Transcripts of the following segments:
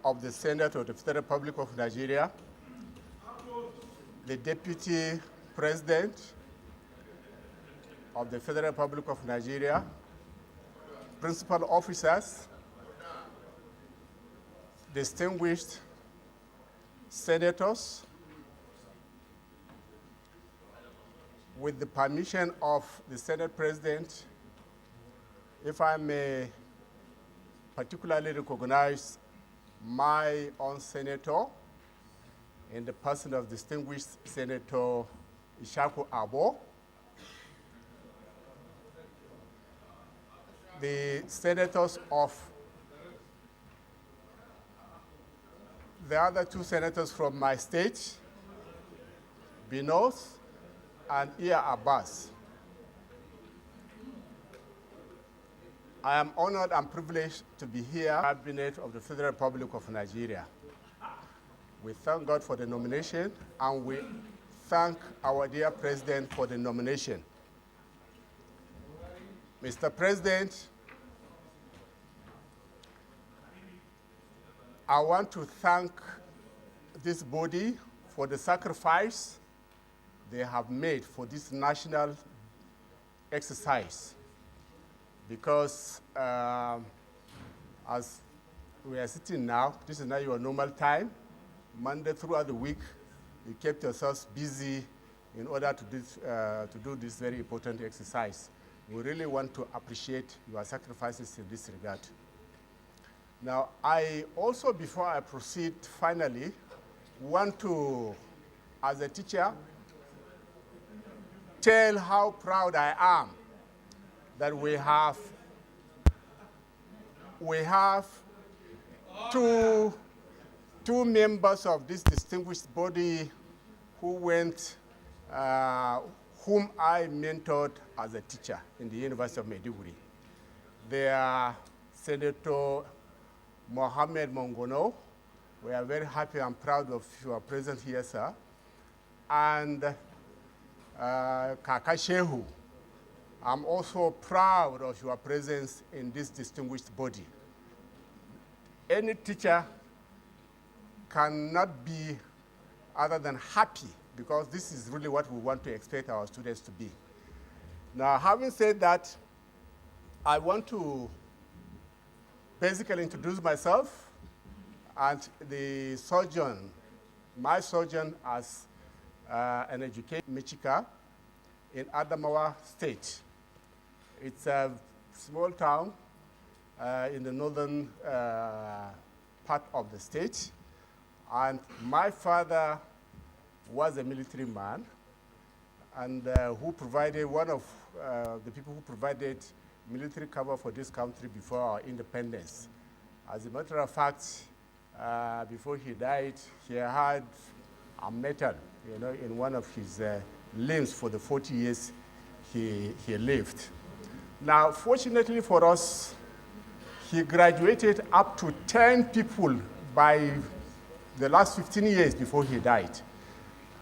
of the Senate of the Federal Republic of Nigeria, the Deputy President of the Federal Republic of Nigeria, principal officers, distinguished senators, with the permission of the Senate President, if I may particularly recognize my own senator in the person of distinguished Senator Ishaku Abo, the senators of the other two senators from my state, Binos and Iya Abbas. I am honored and privileged to be here in the Cabinet of the Federal Republic of Nigeria. We thank God for the nomination, and we thank our dear President for the nomination. Mr. President, I want to thank this body for the sacrifice they have made for this national exercise, because as we are sitting now, this is not your normal time. Monday throughout the week, you kept yourselves busy in order to do this very important exercise. We really want to appreciate your sacrifices in this regard. Now, I also, before I proceed, finally, want to, as a teacher, tell how proud I am that we have two members of this distinguished body who went, whom I mentored as a teacher in the University of Maiduguri. They are Senator Mohammed Mongono. We are very happy and proud of your presence here, sir. And Kaka Shehu, I'm also proud of your presence in this distinguished body. Any teacher cannot be other than happy, because this is really what we want to expect our students to be. Now, having said that, I want to basically introduce myself and the surgeon, my surgeon as an educator, Michika, in Adamawa State. It's a small town in the northern part of the state. And my father was a military man, and who provided, one of the people who provided military cover for this country before our independence. As a matter of fact, before he died, he had a metal, in one of his limbs for the 40 years he lived. Now, fortunately for us, he graduated up to 10 people by the last 15 years before he died.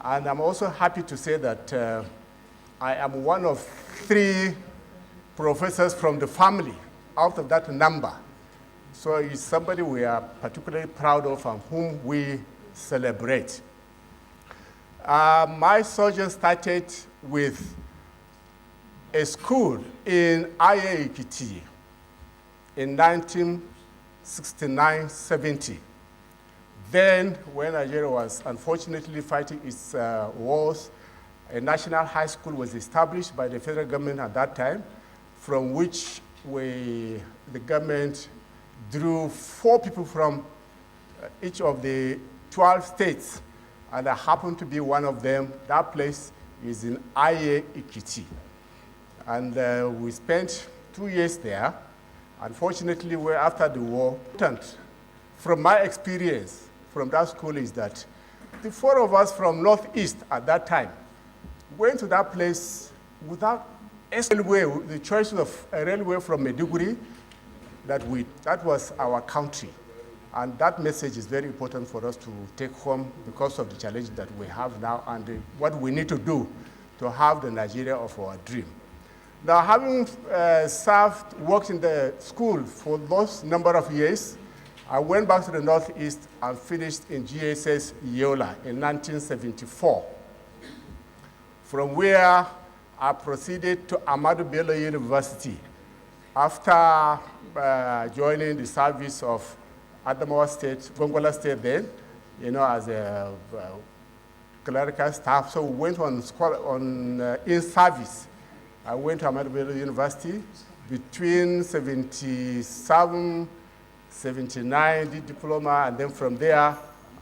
And I'm also happy to say that I am one of 3 professors from the family out of that number. So he's somebody we are particularly proud of and whom we celebrate. My surgeon started with a school in Aye Ekiti in 1969-70. Then, when Nigeria was unfortunately fighting its wars, a national high school was established by the federal government at that time, from which the government drew 4 people from each of the 12 states, and I happened to be one of them. That place is in Aye Ekiti. And we spent 2 years there. Unfortunately, after the war, from my experience from that school is that the 4 of us from Northeast at that time went to that place without a railway, the choice of a railway from Maiduguri, that was our country. And that message is very important for us to take home because of the challenge that we have now and what we need to do to have the Nigeria of our dream. Now, having worked in the school for those number of years, I went back to the Northeast and finished in GSS Yola in 1974. From where I proceeded to Ahmadu Bello University after joining the service of Adamawa State, Gongola State then, as a clerical staff. So we went in service. I went to Ahmadu Bello University between 77, 79, did diploma, and then from there,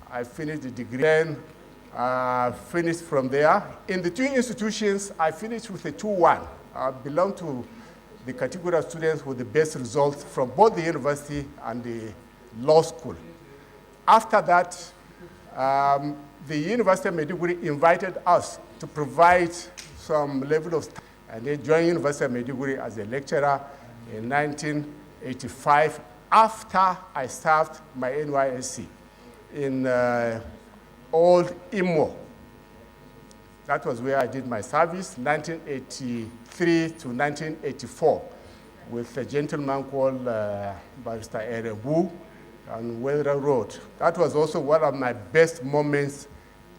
I finished the degree. Then finished from there. In the two institutions, I finished with a 2-1. I belong to the category of students with the best results from both the university and the law school. After that, the University of Maiduguri invited us to provide some level of, and they joined University of Maiduguri as a lecturer in 1985 after I served my NYSC in Old Imo. That was where I did my service, 1983 to 1984, with a gentleman called Barrister Erebu on Weather Road. That was also one of my best moments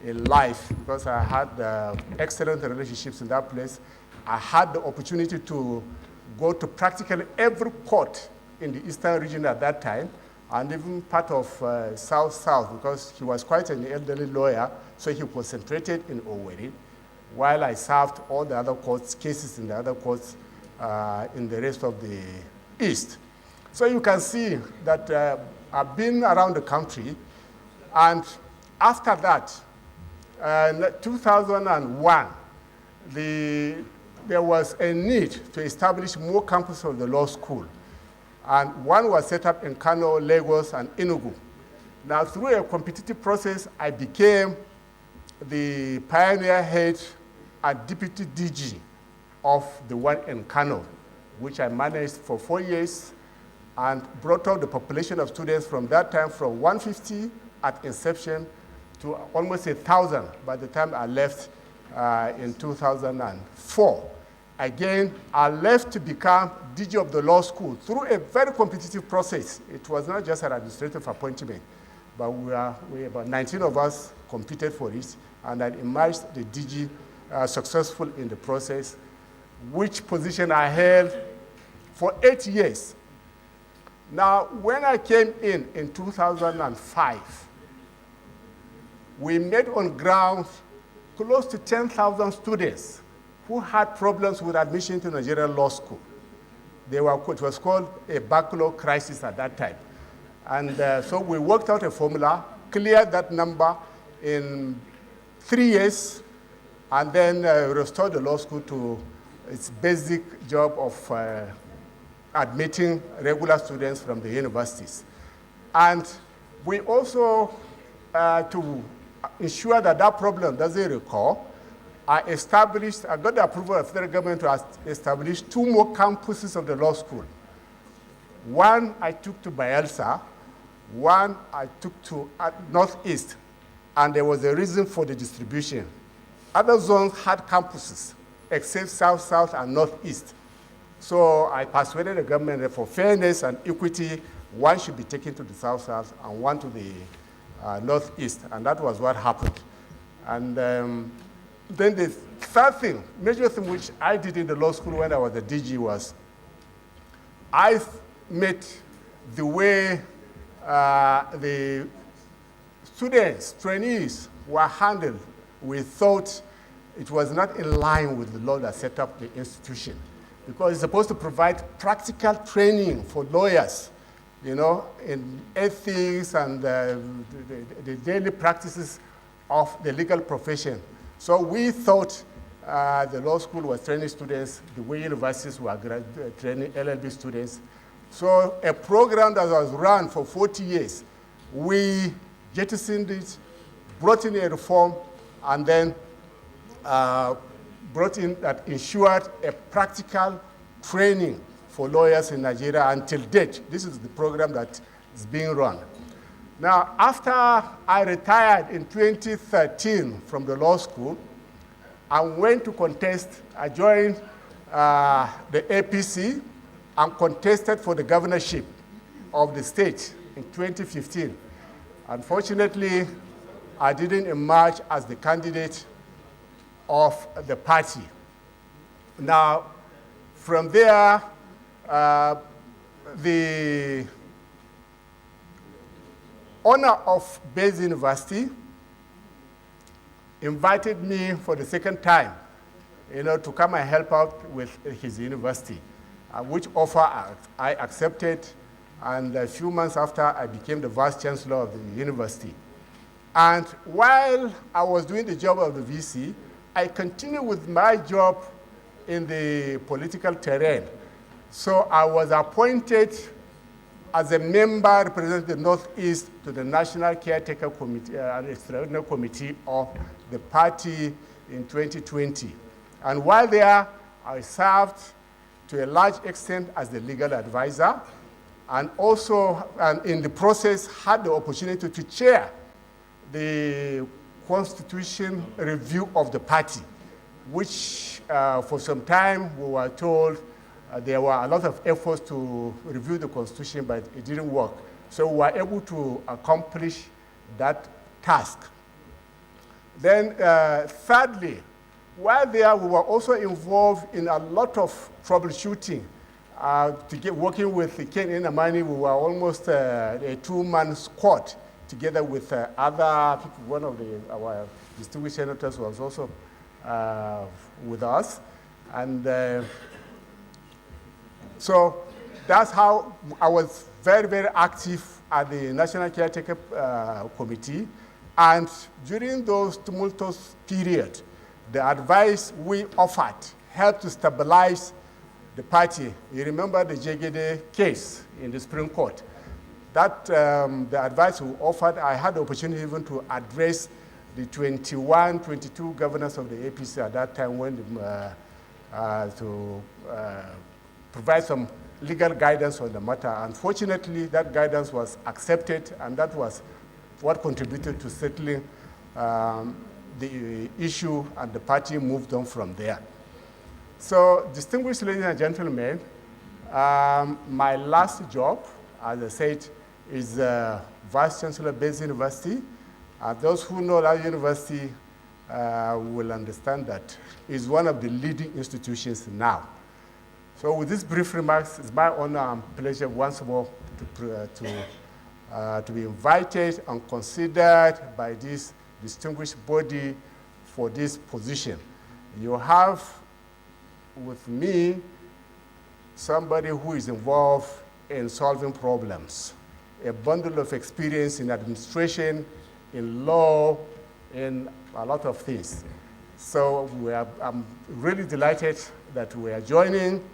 in life because I had excellent relationships in that place. I had the opportunity to go to practically every court in the eastern region at that time, and even part of South because he was quite an elderly lawyer, so he concentrated in Owerri, while I served all the other cases in the other courts in the rest of the East. So you can see that I've been around the country, and after that, in 2001, there was a need to establish more campuses of the law school. And one was set up in Kano, Lagos, and Enugu. Now, through a competitive process, I became the pioneer head and deputy DG of the one in Kano, which I managed for 4 years and brought up the population of students from that time from 150 at inception to almost 1,000 by the time I left in 2004. Again, I left to become DG of the law school through a very competitive process. It was not just an administrative appointment, but we about 19 of us competed for it, and I emerged the DG successful in the process, which position I held for 8 years. Now, when I came in 2005, we met on ground close to 10,000 students who had problems with admission to Nigerian law school. It was called a backlog crisis at that time. And so we worked out a formula, cleared that number in 3 years, and then restored the law school to its basic job of admitting regular students from the universities. And we also, to ensure that that problem doesn't recur, I got the approval of the federal government to establish 2 more campuses of the law school. One I took to Bayelsa, one I took to Northeast, and there was a reason for the distribution. Other zones had campuses, except South, and Northeast. So I persuaded the government that for fairness and equity, one should be taken to the South, and one to the Northeast, and that was what happened. And then the third thing, major thing which I did in the law school when I was the DG was I met the way the students, trainees were handled. We thought it was not in line with the law that set up the institution, because it's supposed to provide practical training for lawyers, in ethics and the daily practices of the legal profession. So we thought the law school was training students the way universities were training LLB students. So a program that was run for 40 years, we jettisoned it, brought in a reform, and then brought in that ensured a practical training for lawyers in Nigeria until date. This is the program that is being run. Now, after I retired in 2013 from the law school, I went to contest. I joined the APC and contested for the governorship of the state in 2015. Unfortunately, I didn't emerge as the candidate of the party. Now, from there, the owner of Bayes University invited me for the second time, to come and help out with his university, which offer I accepted, and a few months after, I became the vice chancellor of the university. And while I was doing the job of the VC, I continued with my job in the political terrain. So I was appointed as a member representing the Northeast to the National Caretaker Committee, Extraordinary Committee of the party in 2020. And while there, I served to a large extent as the legal advisor, and also, in the process, had the opportunity to chair the Constitution review of the party, which for some time we were told there were a lot of efforts to review the Constitution, but it didn't work. So we were able to accomplish that task. Then thirdly, while there, we were also involved in a lot of troubleshooting. Working with Ken Inamani, we were almost a two-man squad together with other people. One of our distinguished senators was also with us. And so that's how I was very, very active at the National Caretaker Committee. And during those tumultuous periods, the advice we offered helped to stabilize the party. You remember the Jegede case in the Supreme Court. That, the advice we offered, I had the opportunity even to address the 21, 22 governors of the APC at that time when to provide some legal guidance on the matter. Unfortunately, that guidance was accepted, and that was what contributed to settling the issue, and the party moved on from there. So, distinguished ladies and gentlemen, my last job, as I said, is Vice Chancellor Bayes University. Those who know that university will understand that it's one of the leading institutions now. So with these brief remarks, it's my honor and pleasure once more to be invited and considered by this distinguished body for this position. You have with me somebody who is involved in solving problems, a bundle of experience in administration, in law, in a lot of things. So I'm really delighted that we are joining.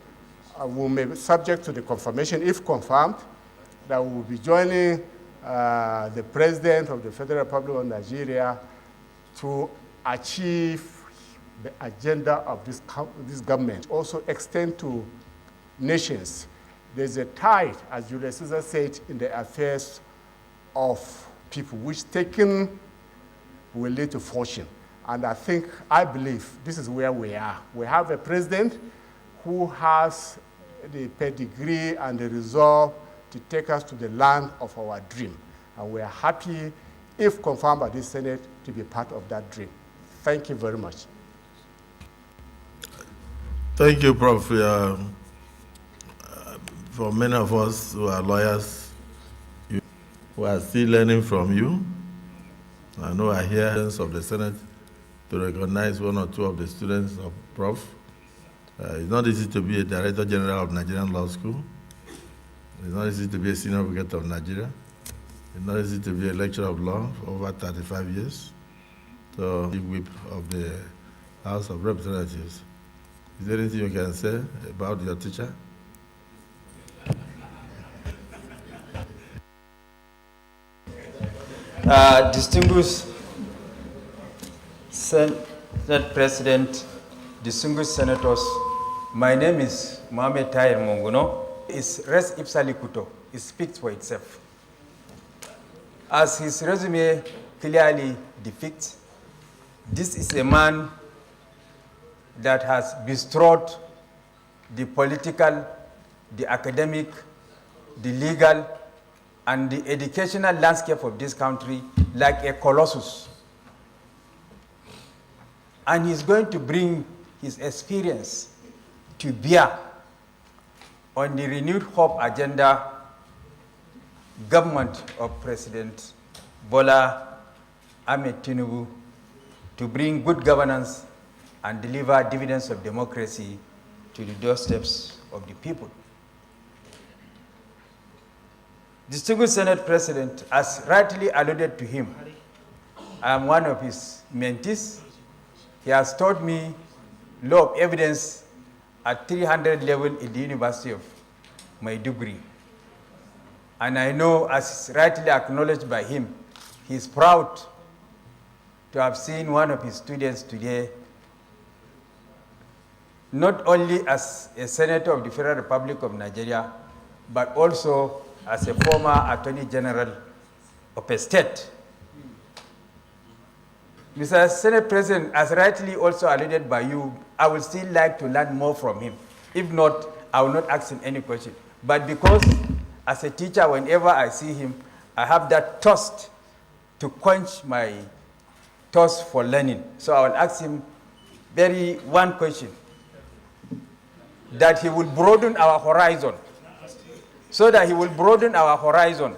We may be subject to the confirmation, if confirmed, that we will be joining the President of the Federal Republic of Nigeria to achieve the agenda of this government. Also extend to nations. There's a tide, as Julius Caesar said, in the affairs of people, which taken will lead to fortune. And I believe this is where we are. We have a president who has the pedigree and the resolve to take us to the land of our dream. And we are happy, if confirmed by this Senate, to be part of that dream. Thank you very much. Thank you, Prof. For many of us who are lawyers, we are still learning from you. I know I hear of the Senate to recognize one or two of the students of Prof. It's not easy to be a Director General of Nigerian Law School. It's not easy to be a senior advocate of Nigeria. It's not easy to be a lecturer of law for over 35 years. So, the whip of the House of Representatives. Is there anything you can say about your teacher? Distinguished Senate President, distinguished senators, my name is Mamman Monguno. It's res ipsa licuto. It speaks for itself. As his resume clearly depicts, this is a man that has bestrode the political, the academic, the legal, and the educational landscape of this country like a colossus. And he's going to bring his experience to bear on the renewed hope agenda government of President Bola Ahmed Tinubu to bring good governance and deliver dividends of democracy to the doorsteps of the people. Distinguished Senate President, as rightly alluded to him, I am one of his mentees. He has taught me law of evidence at 300 level in the University of Maiduguri. And I know, as rightly acknowledged by him, he is proud to have seen one of his students today, not only as a senator of the Federal Republic of Nigeria, but also as a former Attorney General of a state. Mr. Senate President, as rightly also alluded by you, I would still like to learn more from him. If not, I will not ask him any question. But because as a teacher, whenever I see him, I have that thirst to quench my thirst for learning. So I will ask him one question, that he will broaden our horizon, so that he will broaden our horizon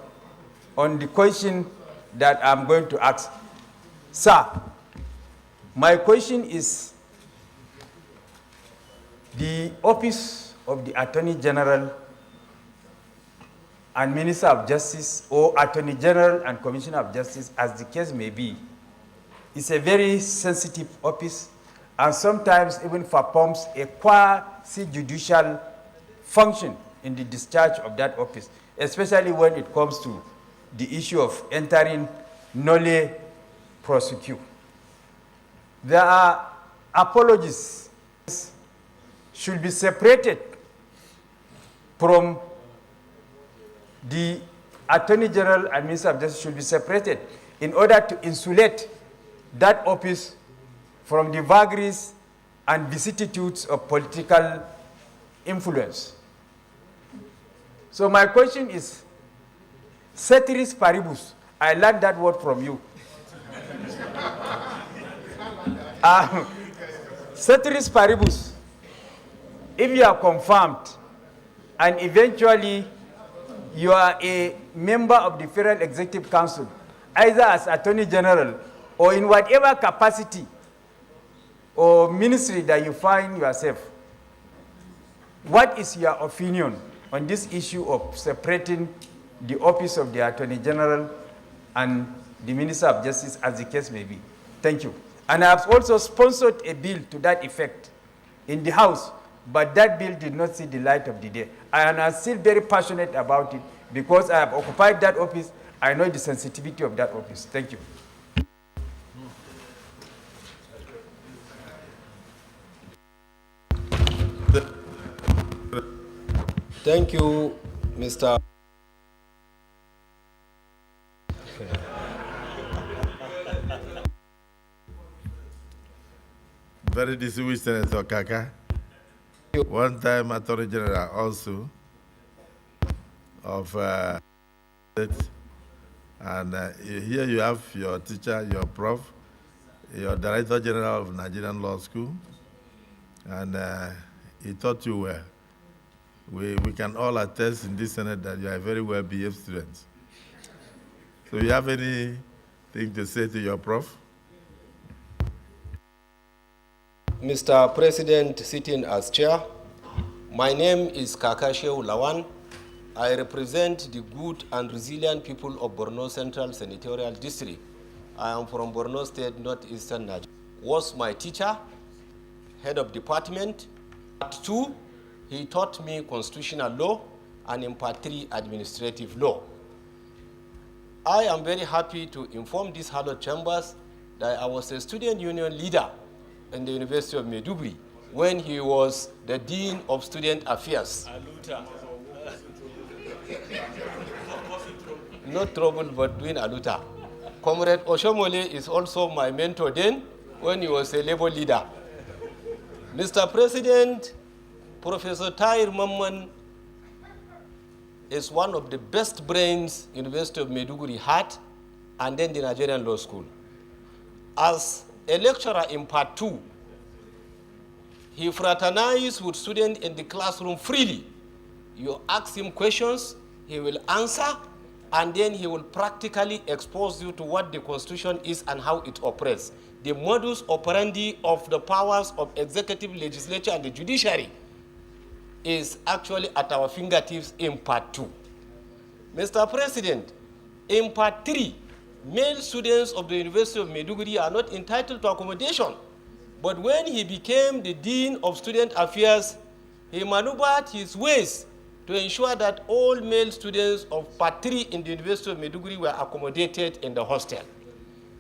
on the question that I'm going to ask. Sir, my question is, the Office of the Attorney General and Minister of Justice, or Attorney General and Commissioner of Justice, as the case may be, is a very sensitive office and sometimes even performs a quasi-judicial function in the discharge of that office, especially when it comes to the issue of entering nolle prosequi. There are apologies should be separated from the Attorney General and Minister of Justice should be separated in order to insulate that office from the vagaries and vicissitudes of political influence. So my question is, ceteris paribus, I learned that word from you. Ceteris paribus, if you are confirmed and eventually you are a member of the Federal Executive Council, either as Attorney General or in whatever capacity or ministry that you find yourself, what is your opinion on this issue of separating the office of the Attorney General and the Minister of Justice, as the case may be? Thank you. And I have also sponsored a bill to that effect in the House, but that bill did not see the light of the day. And I'm still very passionate about it because I have occupied that office. I know the sensitivity of that office. Thank you. Thank you, Mr. Very distinguished Senator Kaka, one time Attorney General also of and here you have your teacher, your prof, your Director General of Nigerian Law School, and he taught you well. We can all attest in this Senate that you are a very well-behaved student. So you have anything to say to your prof? Mr. President, sitting as chair, my name is Kakashew Lawan. I represent the good and resilient people of Borno Central Senatorial District. I am from Borno State, northeastern Nigeria. Was my teacher, head of department. Part 2, he taught me constitutional law, and in part 3, administrative law. I am very happy to inform these hallowed chambers that I was a student union leader in the University of Maiduguri when he was the Dean of Student Affairs. Not trouble, but doing aluta. Comrade Oshomole is also my mentor then when he was a labor leader. Mr. President, Professor Tahir Mamman is one of the best brains University of Maiduguri had, and then the Nigerian Law School. As a lecturer in part 2, he fraternized with students in the classroom freely. You ask him questions, he will answer, and then he will practically expose you to what the Constitution is and how it operates. The modus operandi of the powers of executive, legislature, and the judiciary is actually at our fingertips in part 2. Mr. President, in part 3, male students of the University of Maiduguri are not entitled to accommodation. But when he became the Dean of Student Affairs, he maneuvered his ways to ensure that all male students of part 3 in the University of Maiduguri were accommodated in the hostel.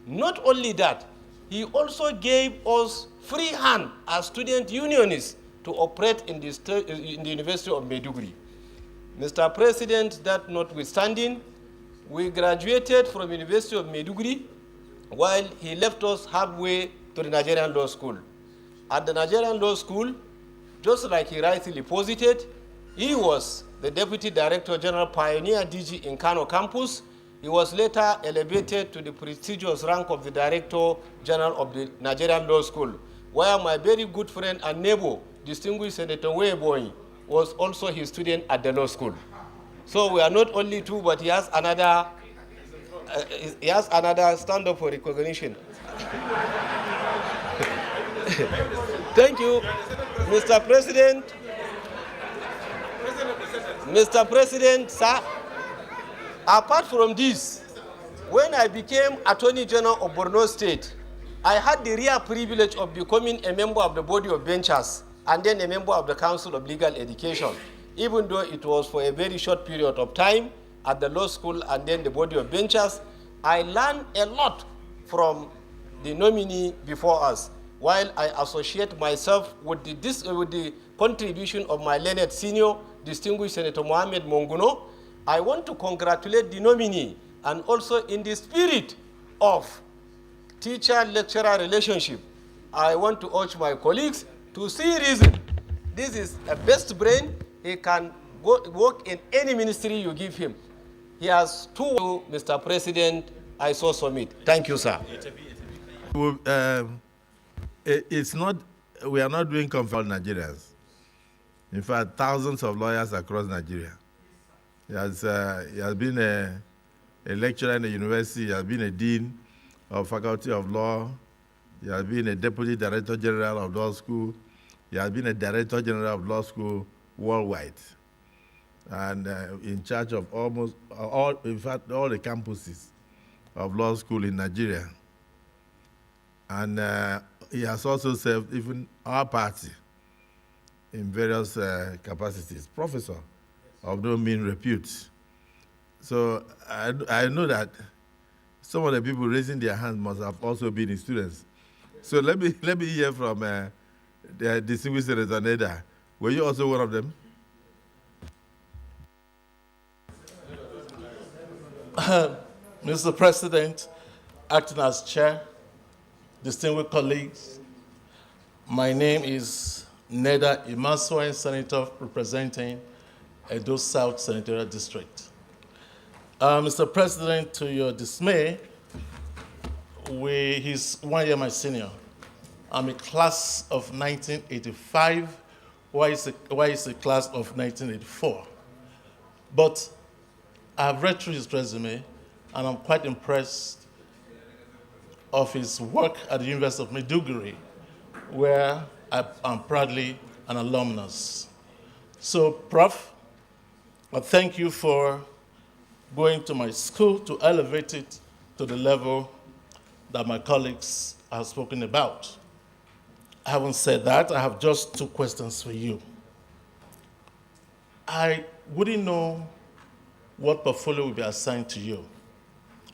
Not only that, he also gave us free hand as student unionists to operate in the University of Maiduguri. Mr. President, that notwithstanding, we graduated from University of Maiduguri while he left us halfway to the Nigerian Law School. At the Nigerian Law School, just like he rightly posited, he was the Deputy Director General Pioneer DG in Kano campus. He was later elevated to the prestigious rank of the Director General of the Nigerian Law School, where my very good friend and neighbor, distinguished Senator Weboy, was also his student at the law school. So we are not only two, but he has another stand up for recognition. Thank you, Mr. President. Mr. President, sir, apart from this, when I became Attorney General of Borno State, I had the rare privilege of becoming a member of the Body of Benchers and then a member of the Council of Legal Education, even though it was for a very short period of time at the law school and then the Body of Benchers. I learned a lot from the nominee before us, while I associate myself with the contribution of my learned senior, distinguished Senator Mohammed Monguno. I want to congratulate the nominee, and also in the spirit of teacher-lecturer relationship, I want to urge my colleagues to see reason. This is a best brain. He can work in any ministry you give him. He has two, Mr. President, I so submit. Thank you, sir. We are not doing for Nigerians. In fact, thousands of lawyers across Nigeria. He has been a lecturer in the university, he has been a dean of faculty of law, he has been a deputy director general of law school, he has been a director general of law school worldwide, and in charge of almost all, in fact, all the campuses of law school in Nigeria. And he has also served even our party in various capacities, professor of no mean repute. So I know that some of the people raising their hands must have also been his students. So let me hear from the distinguished Senator Neda. Were you also one of them? Mr. President, acting as chair, distinguished colleagues, my name is Neda Imaswain, Senator representing Edo South Senatorial District. Mr. President, to your dismay, he's 1 year my senior. I'm a class of 1985, while he's a class of 1984. But I've read through his resume, and I'm quite impressed of his work at the University of Maiduguri, where I'm proudly an alumnus. So, Prof, I thank you for going to my school to elevate it to the level that my colleagues have spoken about. Having said that, I have just 2 questions for you. I wouldn't know what portfolio will be assigned to you,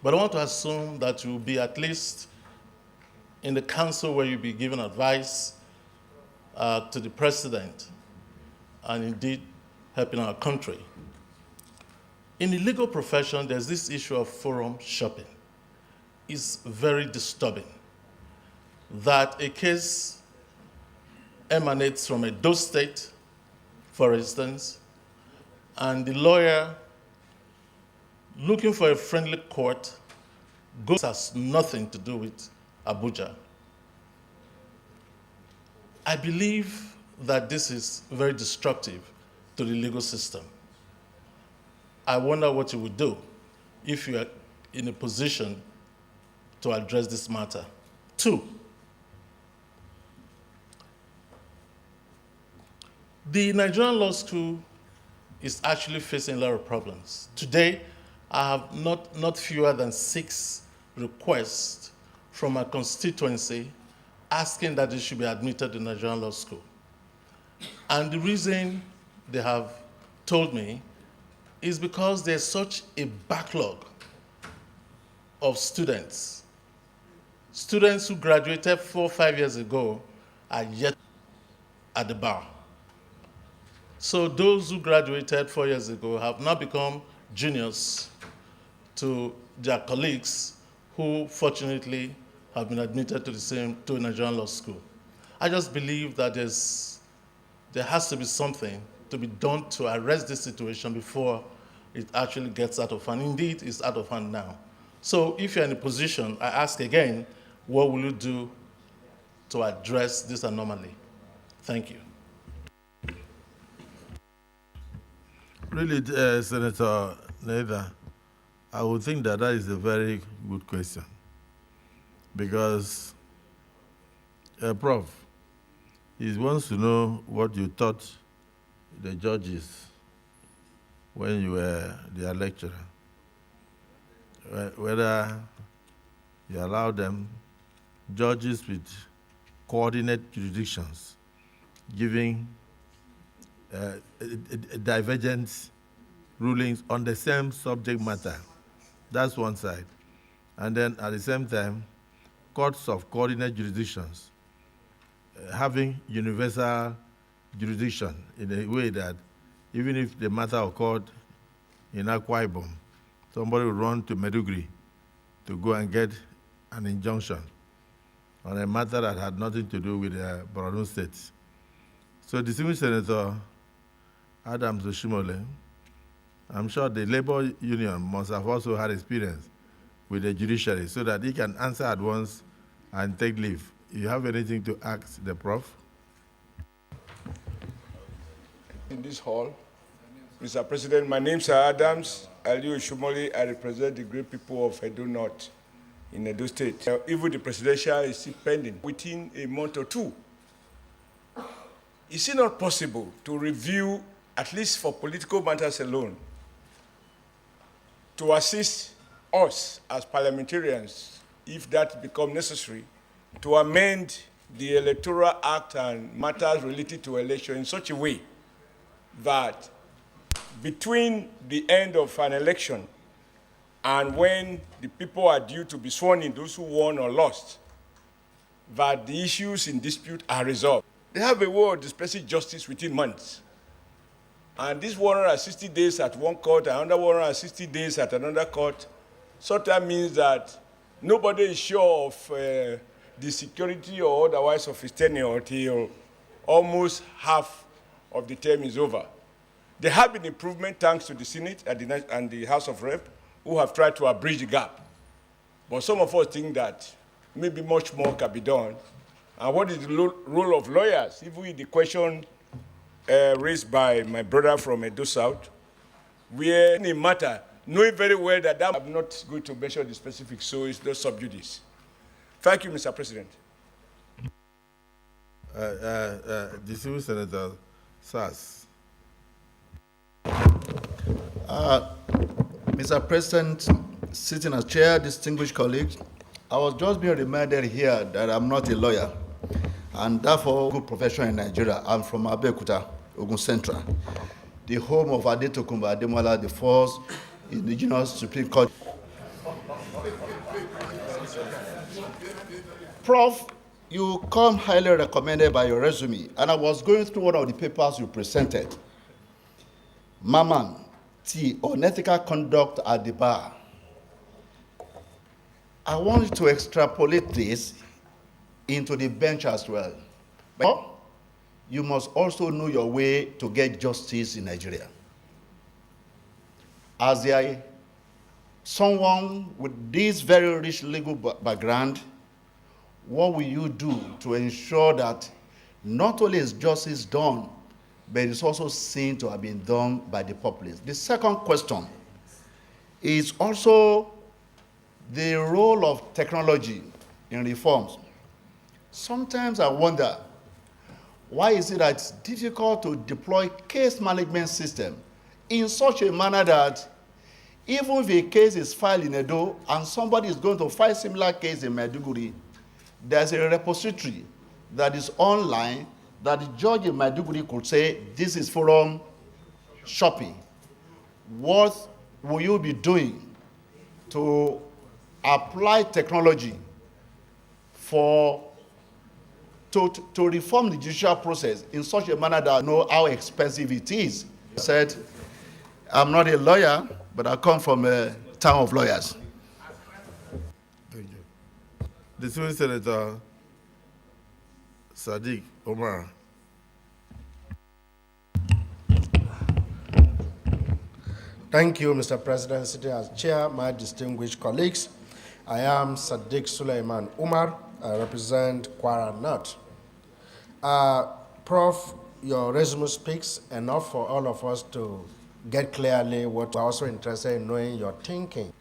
but I want to assume that you will be at least in the council where you'll be giving advice to the president and indeed helping our country. In the legal profession, there's this issue of forum shopping. It's very disturbing that a case emanates from a Edo State, for instance, and the lawyer looking for a friendly court has nothing to do with Abuja. I believe that this is very destructive to the legal system. I wonder what you would do if you are in a position to address this matter. 2, the Nigerian law school is actually facing a lot of problems. Today, I have not fewer than 6 requests from a constituency asking that they should be admitted to Nigerian law school. And the reason they have told me is because there's such a backlog of students. Students who graduated 4 or 5 years ago are yet at the bar. So those who graduated 4 years ago have now become juniors to their colleagues who fortunately have been admitted to a Nigerian law school. I just believe that there has to be something to be done to arrest this situation before it actually gets out of hand. Indeed, it's out of hand now. So if you're in a position, I ask again, what will you do to address this anomaly? Thank you. Really, Senator Nether, I would think that is a very good question. Because, Prof, he wants to know what you taught the judges when you were their lecturer. Whether you allow them judges with coordinate jurisdictions, giving divergent rulings on the same subject matter. That's one side. And then at the same time, courts of coordinate jurisdictions having universal jurisdiction in a way that even if the matter occurred in Akwa Ibom, somebody would run to Meduguri to go and get an injunction on a matter that had nothing to do with Borno State. So distinguished Senator Adams Oshimole, I'm sure the labor union must have also had experience with the judiciary so that he can answer at once and take leave. You have anything to ask the Prof? In this hall, Mr. President, my name is Adams Aliu Oshimole. I represent the great people of Edo North in Edo State. Even the presidential is still pending within a month or 2. Is it not possible to review, at least for political matters alone, to assist us as parliamentarians, if that becomes necessary, to amend the Electoral Act and matters related to election in such a way that between the end of an election and when the people are due to be sworn in, those who won or lost, that the issues in dispute are resolved. They have a way of dispersing justice within months. And this 160 days at one court, another 160 days at another court, so that means that nobody is sure of the security or otherwise of his tenure until almost half of the term is over. There have been improvement thanks to the Senate and the House of Rep, who have tried to bridge the gap. But some of us think that maybe much more can be done. And what is the role of lawyers? Even in the question raised by my brother from Edo South, where in a matter, knowing very well that I'm not going to mention the specifics, so it's not sub judice. Thank you, Mr. President. Distinguished Senator Sass. Mr. President, sitting as chair, distinguished colleagues, I was just being reminded here that I'm not a lawyer, and therefore a good profession in Nigeria. I'm from Abeokuta, Ogun Central, the home of Adetokunbo Ademola, the first indigenous Supreme Court. Prof, you come highly recommended by your resume, and I was going through one of the papers you presented. Mamman, T, unethical conduct at the bar. I want you to extrapolate this into the bench as well. But you must also know your way to get justice in Nigeria. as someone with this very rich legal background, what will you do to ensure that not only is justice done, but it's also seen to have been done by the populace? The second question is also the role of technology in reforms. Sometimes I wonder, why is it that it's difficult to deploy case management system in such a manner that even if a case is filed in Edo and somebody is going to file a similar case in Maiduguri, there's a repository that is online that the judge in Maiduguri could say, this is forum shopping. What will you be doing to apply technology to reform the judicial process in such a manner that I know how expensive it is? I said, I'm not a lawyer, but I come from a town of lawyers. Thank you. Distinguished Senator Sadiq Omar. Thank you, Mr. President. Sitting as chair, my distinguished colleagues, I am Sadiq Suleiman Umar. I represent Kwara North. Prof, your resume speaks enough for all of us to get clearly what we're also interested in knowing your thinking.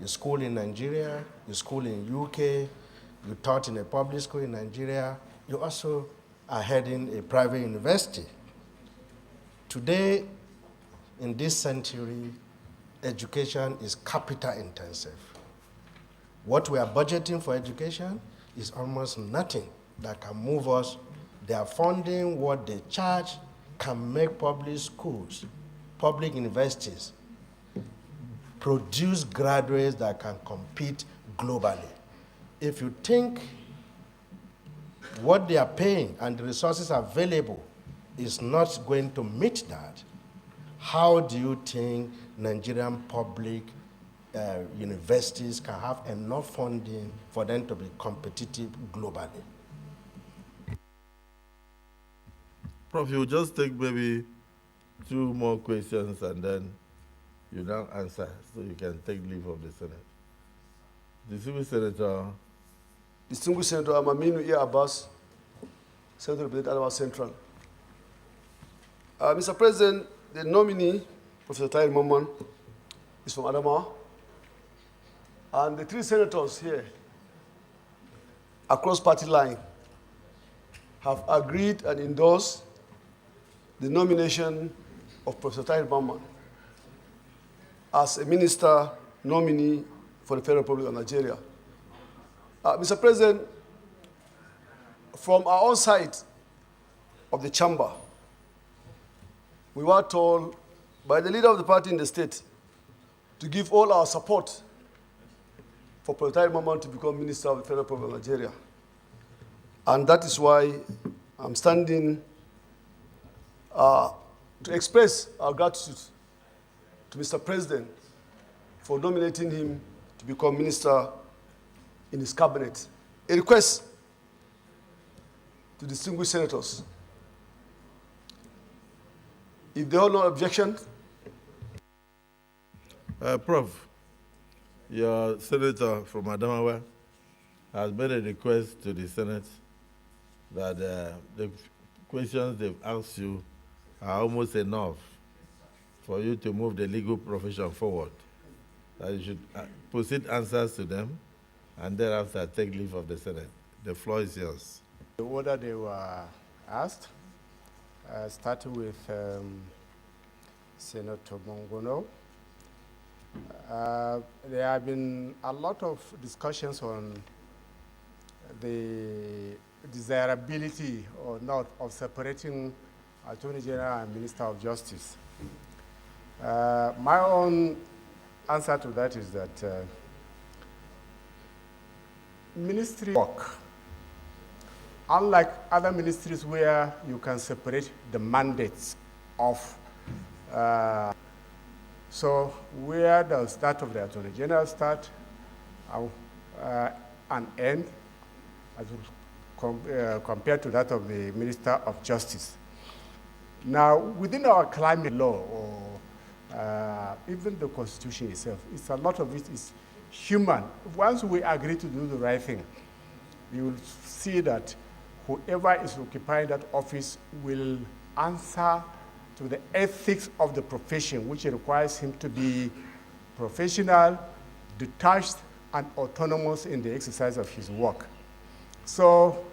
You school in Nigeria, you school in UK, you taught in a public school in Nigeria, you also are heading a private university. Today, in this century, education is capital intensive. What we are budgeting for education is almost nothing that can move us. They are funding what they charge can make public schools, public universities, produce graduates that can compete globally. If you think what they are paying and the resources available is not going to meet that, how do you think Nigerian public universities can have enough funding for them to be competitive globally? Prof, you just take maybe 2 more questions and then you now answer, so you can take leave of the Senate. Distinguished Senator Mamman Uba Abbas, Senator representing Adamawa Central. Mr. President, the nominee, Professor Tahir Mamman, is from Adamawa. And the 3 senators here, across party line, have agreed and endorsed the nomination of Professor Tahir Mamman as a minister nominee for the Federal Republic of Nigeria. Mr. President, from our own side of the chamber, we were told by the leader of the party in the state to give all our support for Professor Tahir Mamman to become Minister of the Federal Republic of Nigeria. And that is why I'm standing to express our gratitude to Mr. President for nominating him to become Minister in his cabinet. A request to distinguished senators. If there are no objections. Prof, your senator from Adamawa has made a request to the Senate that the questions they've asked you are almost enough for you to move the legal profession forward. That you should proceed answers to them and thereafter take leave of the Senate. The floor is yours. The order they were asked, starting with Senator Mongono. There have been a lot of discussions on the desirability or not of separating Attorney General and Minister of Justice. My own answer to that is that ministry work, unlike other ministries where you can separate the mandates of, so where does that of the Attorney General start and end as compared to that of the Minister of Justice? Now, within our climate law or even the Constitution itself. It's a lot of it is human. Once we agree to do the right thing, you will see that whoever is occupying that office will answer to the ethics of the profession, which requires him to be professional, detached, and autonomous in the exercise of his work. So,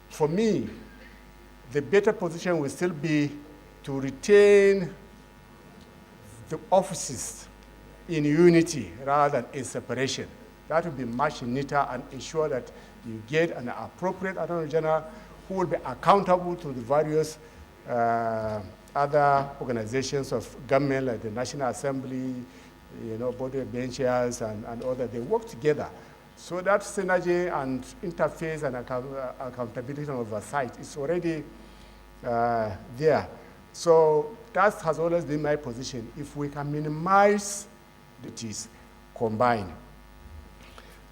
for me, the better position will still be to retain the offices in unity rather than in separation. That will be much neater and ensure that you get an appropriate Attorney General who will be accountable to the various other organizations of government, like the National Assembly, board of benchers and others. They work together. So that synergy and interface and accountability and oversight is already there. So that has always been my position. If we can minimize the duties combined.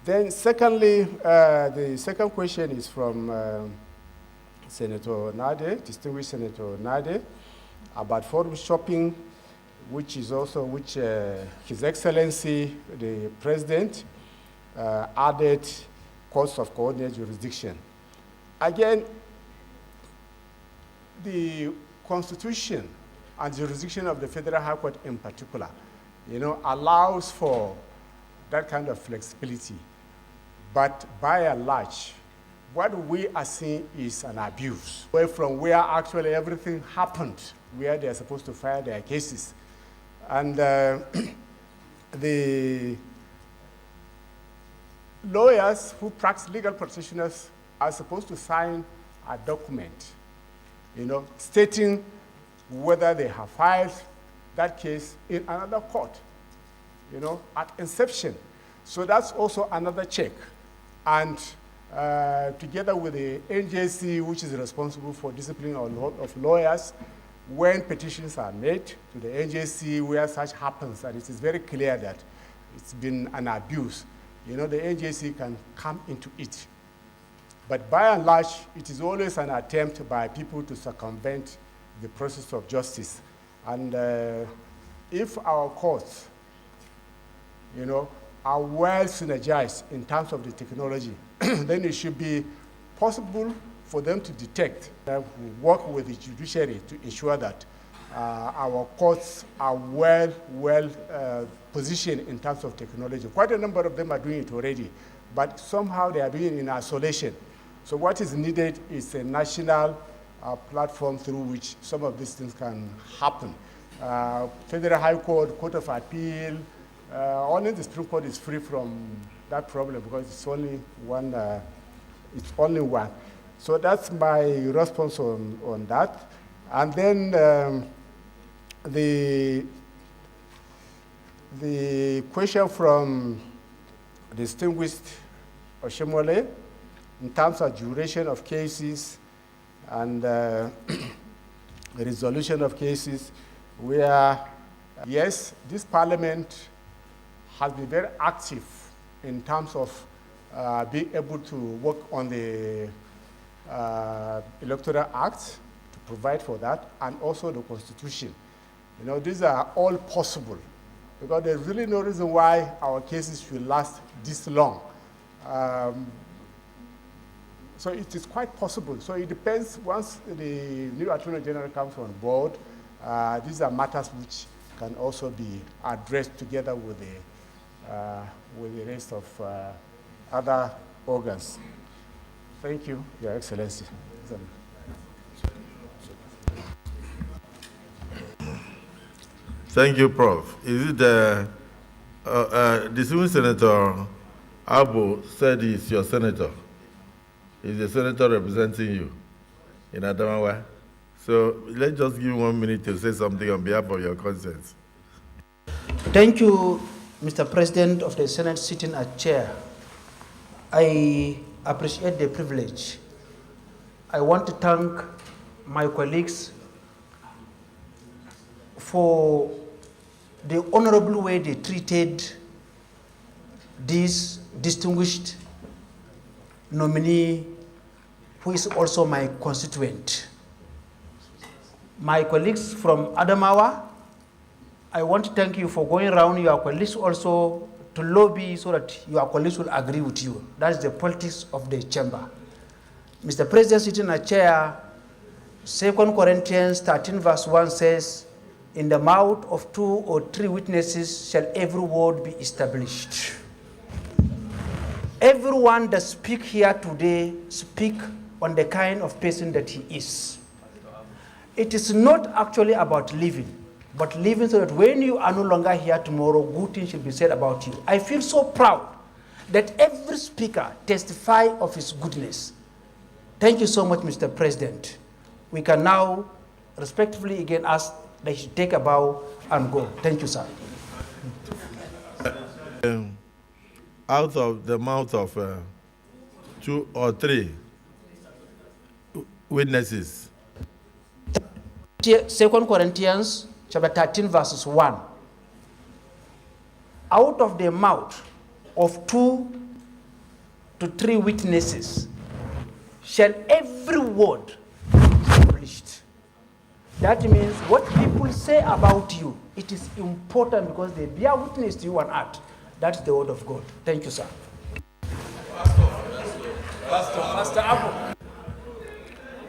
Then secondly, the second question is from Senator Nade, distinguished Senator Nade, about forum shopping, which His Excellency, the President, added courts of coordinated jurisdiction. Again, the Constitution and jurisdiction of the Federal High Court in particular, allows for that kind of flexibility. But by and large, what we are seeing is an abuse, from where actually everything happened, where they are supposed to file their cases. And the lawyers who practice, legal practitioners, are supposed to sign a document, stating whether they have filed that case in another court, at inception. So that's also another check. And together with the NJC, which is responsible for discipline of lawyers, when petitions are made to the NJC where such happens, and it is very clear that it's been an abuse, the NJC can come into it. But by and large, it is always an attempt by people to circumvent the process of justice. And if our courts, are well synergized in terms of the technology, then it should be possible for them to detect that we work with the judiciary to ensure that our courts are well positioned in terms of technology. Quite a number of them are doing it already, but somehow they are doing it in isolation. So what is needed is a national platform through which some of these things can happen. Federal High Court, Court of Appeal, only the Supreme Court is free from that problem because it's only one. So that's my response on that. And then the question from distinguished Oshimole in terms of duration of cases and the resolution of cases, where, yes, this parliament has been very active in terms of being able to work on the Electoral Act to provide for that, and also the Constitution. These are all possible because there's really no reason why our cases should last this long. So it is quite possible. So it depends, once the new Attorney General comes on board, these are matters which can also be addressed together with the rest of other organs. Thank you, Your Excellency. Thank you, Prof. Is it the distinguished Senator Abu said he's your senator? He's the senator representing you in Adamawa. So let's just give 1 minute to say something on behalf of your conscience. Thank you, Mr. President of the Senate sitting as chair. I appreciate the privilege. I want to thank my colleagues for the honorable way they treated this distinguished nominee, who is also my constituent. My colleagues from Adamawa, I want to thank you for going around your colleagues also to lobby so that your colleagues will agree with you. That's the politics of the chamber. Mr. President, sitting a chair, 2 Corinthians 13 verse 1 says, in the mouth of 2 or 3 witnesses shall every word be established. Everyone that speak here today speak on the kind of person that he is. It is not actually about living, but living so that when you are no longer here tomorrow, good things should be said about you. I feel so proud that every speaker testify of his goodness. Thank you so much, Mr. President. We can now respectfully again ask that he should take a bow and go. Thank you, sir. Out of the mouth of 2 or 3 witnesses. 2 Corinthians chapter 13 verses 1. Out of the mouth of 2 to 3 witnesses shall every word be established. That means what people say about you, it is important because they bear witness to you on earth. That's the word of God. Thank you, sir. Pastor Abu.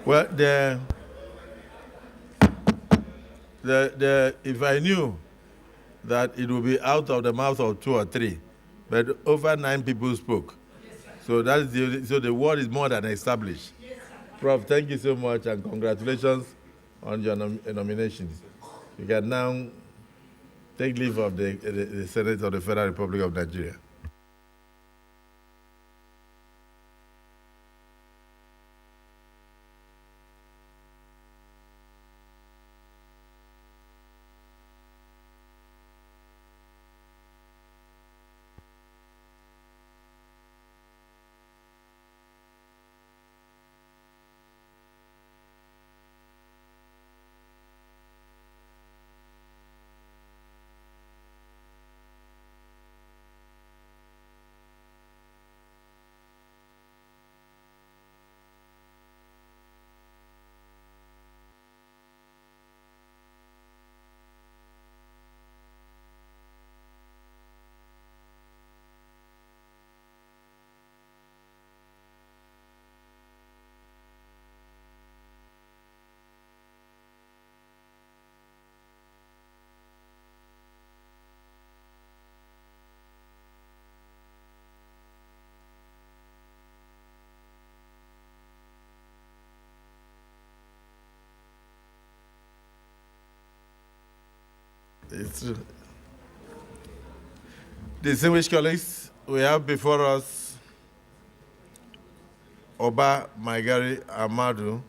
Well, if I knew that it would be out of the mouth of 2 or 3, but over 9 people spoke. So so the word is more than established. Prof, thank you so much and congratulations on your nomination. You can now take leave of the Senate of the Federal Republic of Nigeria. It's true. Distinguished colleagues, we have before us Uba Ahmadu,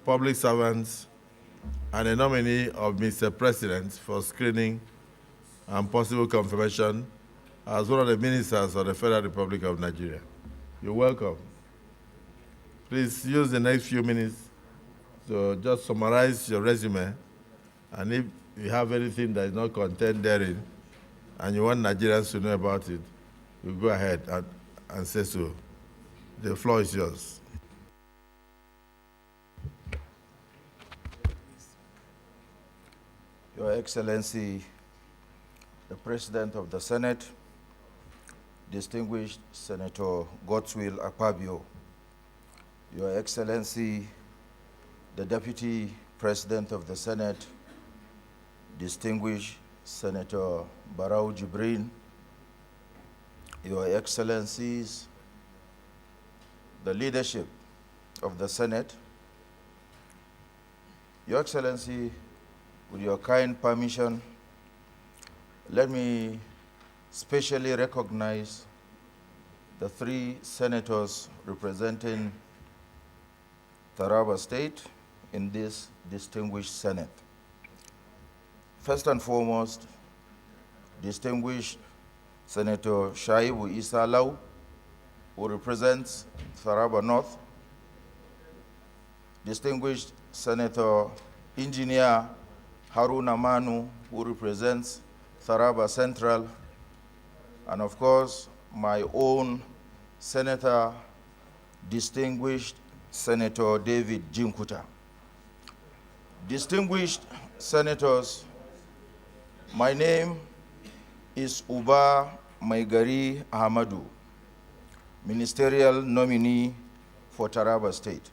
public servant and a nominee of Mr. President for screening and possible confirmation as one of the ministers of the Federal Republic of Nigeria. You're welcome. Please use the next few minutes to just summarize your resume, and if you have anything that is not contained therein and you want Nigerians to know about it, you go ahead and say so. The floor is yours. Your Excellency, the President of the Senate, distinguished Senator Godswill Akpabio, Your Excellency, the Deputy President of the Senate, distinguished Senator Barau Jibrin, Your Excellencies, the leadership of the Senate, Your Excellency, with your kind permission, let me specially recognize the 3 senators representing Taraba State in this distinguished Senate. First and foremost, distinguished Senator Shaibu Issa Lau, who represents Taraba North, distinguished Senator Engineer Haruna Manu, who represents Taraba Central, and of course, my own Senator, distinguished Senator David Jinkuta. Distinguished Senators, my name is Uba Ahmadu, ministerial nominee for Taraba State.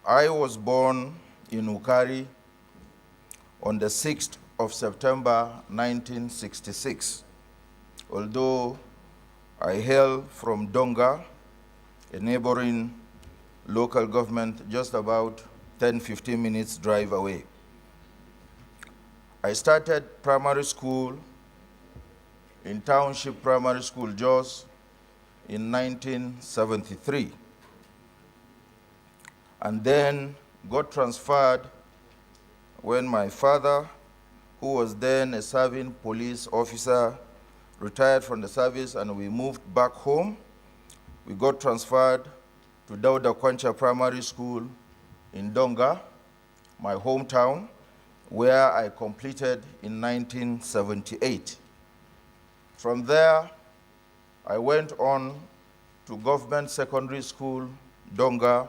I was born in Ukari on the 6th of September 1966, although I hail from Donga, a neighboring local government just about 10-15 minutes drive away. I started primary school in Township Primary School, Jos, in 1973, and then got transferred when my father, who was then a serving police officer, retired from the service and we moved back home. We got transferred to Dauda Kwancha Primary School in Donga, my hometown, where I completed in 1978. From there, I went on to Government Secondary School, Donga,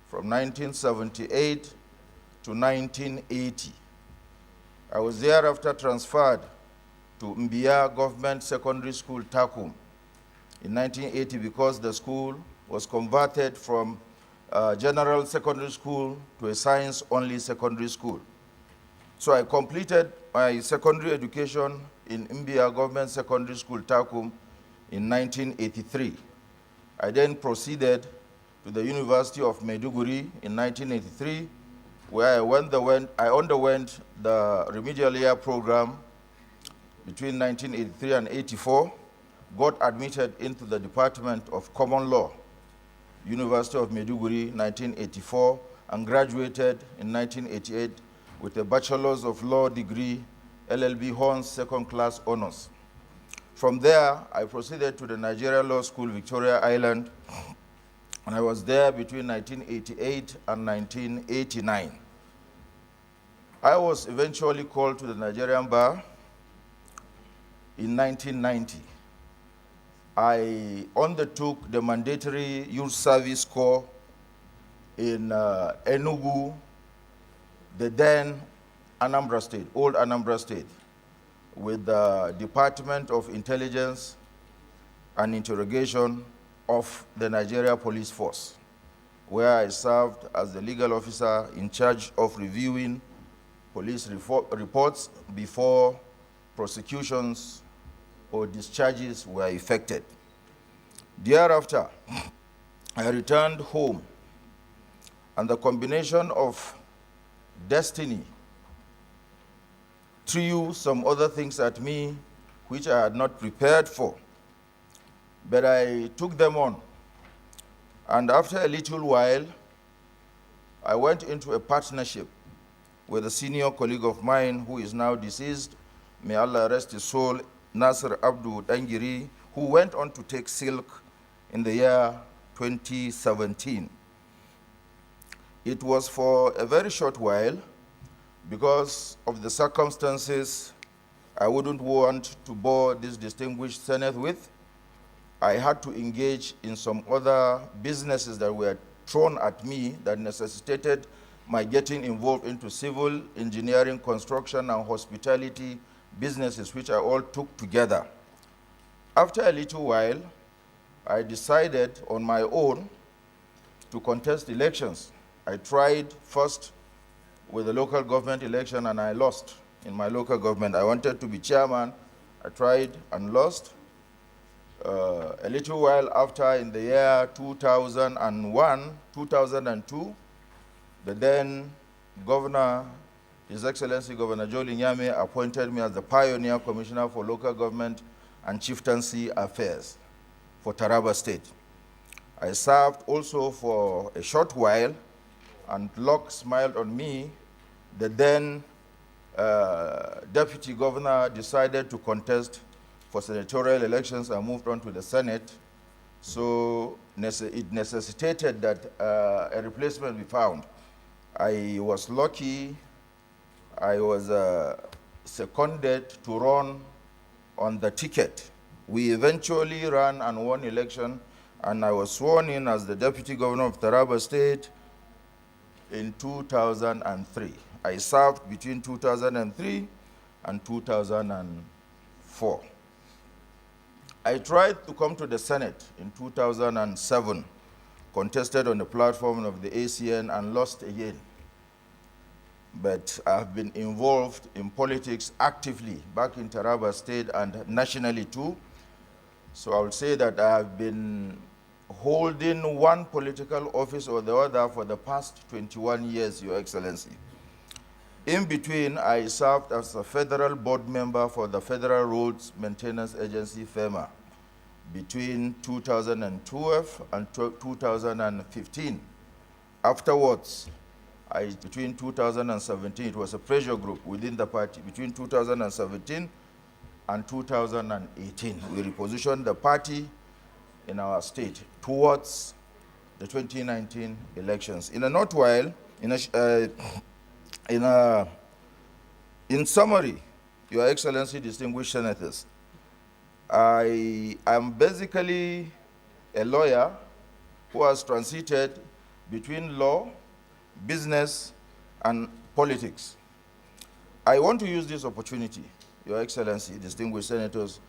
from 1978 to 1980. I was thereafter transferred to Mbia Government Secondary School, Takum, in 1980 because the school was converted from general secondary school to a science-only secondary school. So I completed my secondary education in Mbia Government Secondary School, Takum, in 1983. I then proceeded to the University of Maiduguri in 1983, where I underwent the remedial year program between 1983 and 84, got admitted into the Department of Common Law, University of Maiduguri, 1984, and graduated in 1988 with a Bachelor's of Law degree, LLB Horns, second class honors. From there, I proceeded to the Nigeria Law School, Victoria Island, and I was there between 1988 and 1989. I was eventually called to the Nigerian Bar in 1990. I undertook the mandatory youth service corps in Enugu, the then Anambra State, old Anambra State, with the Department of Intelligence and Interrogation of the Nigeria Police Force, where I served as the legal officer in charge of reviewing police reports before prosecutions or discharges were effected. Thereafter, I returned home, and the combination of destiny threw some other things at me which I had not prepared for, but I took them on. And after a little while, I went into a partnership with a senior colleague of mine who is now deceased, may Allah rest his soul, Nasir Abdu Dangiri, who went on to take silk in the year 2017. It was for a very short while because of the circumstances I wouldn't want to bore this distinguished Senate with. I had to engage in some other businesses that were thrown at me that necessitated my getting involved into civil engineering, construction, and hospitality businesses, which I all took together. After a little while, I decided on my own to contest elections. I tried first with the local government election and I lost in my local government. I wanted to be chairman. I tried and lost. A little while after, in the year 2002, the then governor, His Excellency Governor Jolly Nyame, appointed me as the Pioneer Commissioner for Local Government and Chieftaincy Affairs for Taraba State. I served also for a short while, and luck smiled on me. The then Deputy Governor decided to contest for senatorial elections and moved on to the Senate. So it necessitated that a replacement be found. I was lucky. I was seconded to run on the ticket. We eventually ran and won election, and I was sworn in as the Deputy Governor of Taraba State in 2003. I served between 2003 and 2004. I tried to come to the Senate in 2007, contested on the platform of the ACN and lost again. But I've been involved in politics actively back in Taraba State and nationally too. So I would say that I have been holding one political office or the other for the past 21 years, Your Excellency. In between, I served as a federal board member for the Federal Roads Maintenance Agency, FEMA, between 2012 and 2015. Afterwards, between 2017, it was a pressure group within the party. Between 2017 and 2018, we repositioned the party in our state towards the 2019 elections. In a short while, in summary, Your Excellency, distinguished senators, I am basically a lawyer who has transited between law, business, and politics. I want to use this opportunity, Your Excellency, distinguished senators,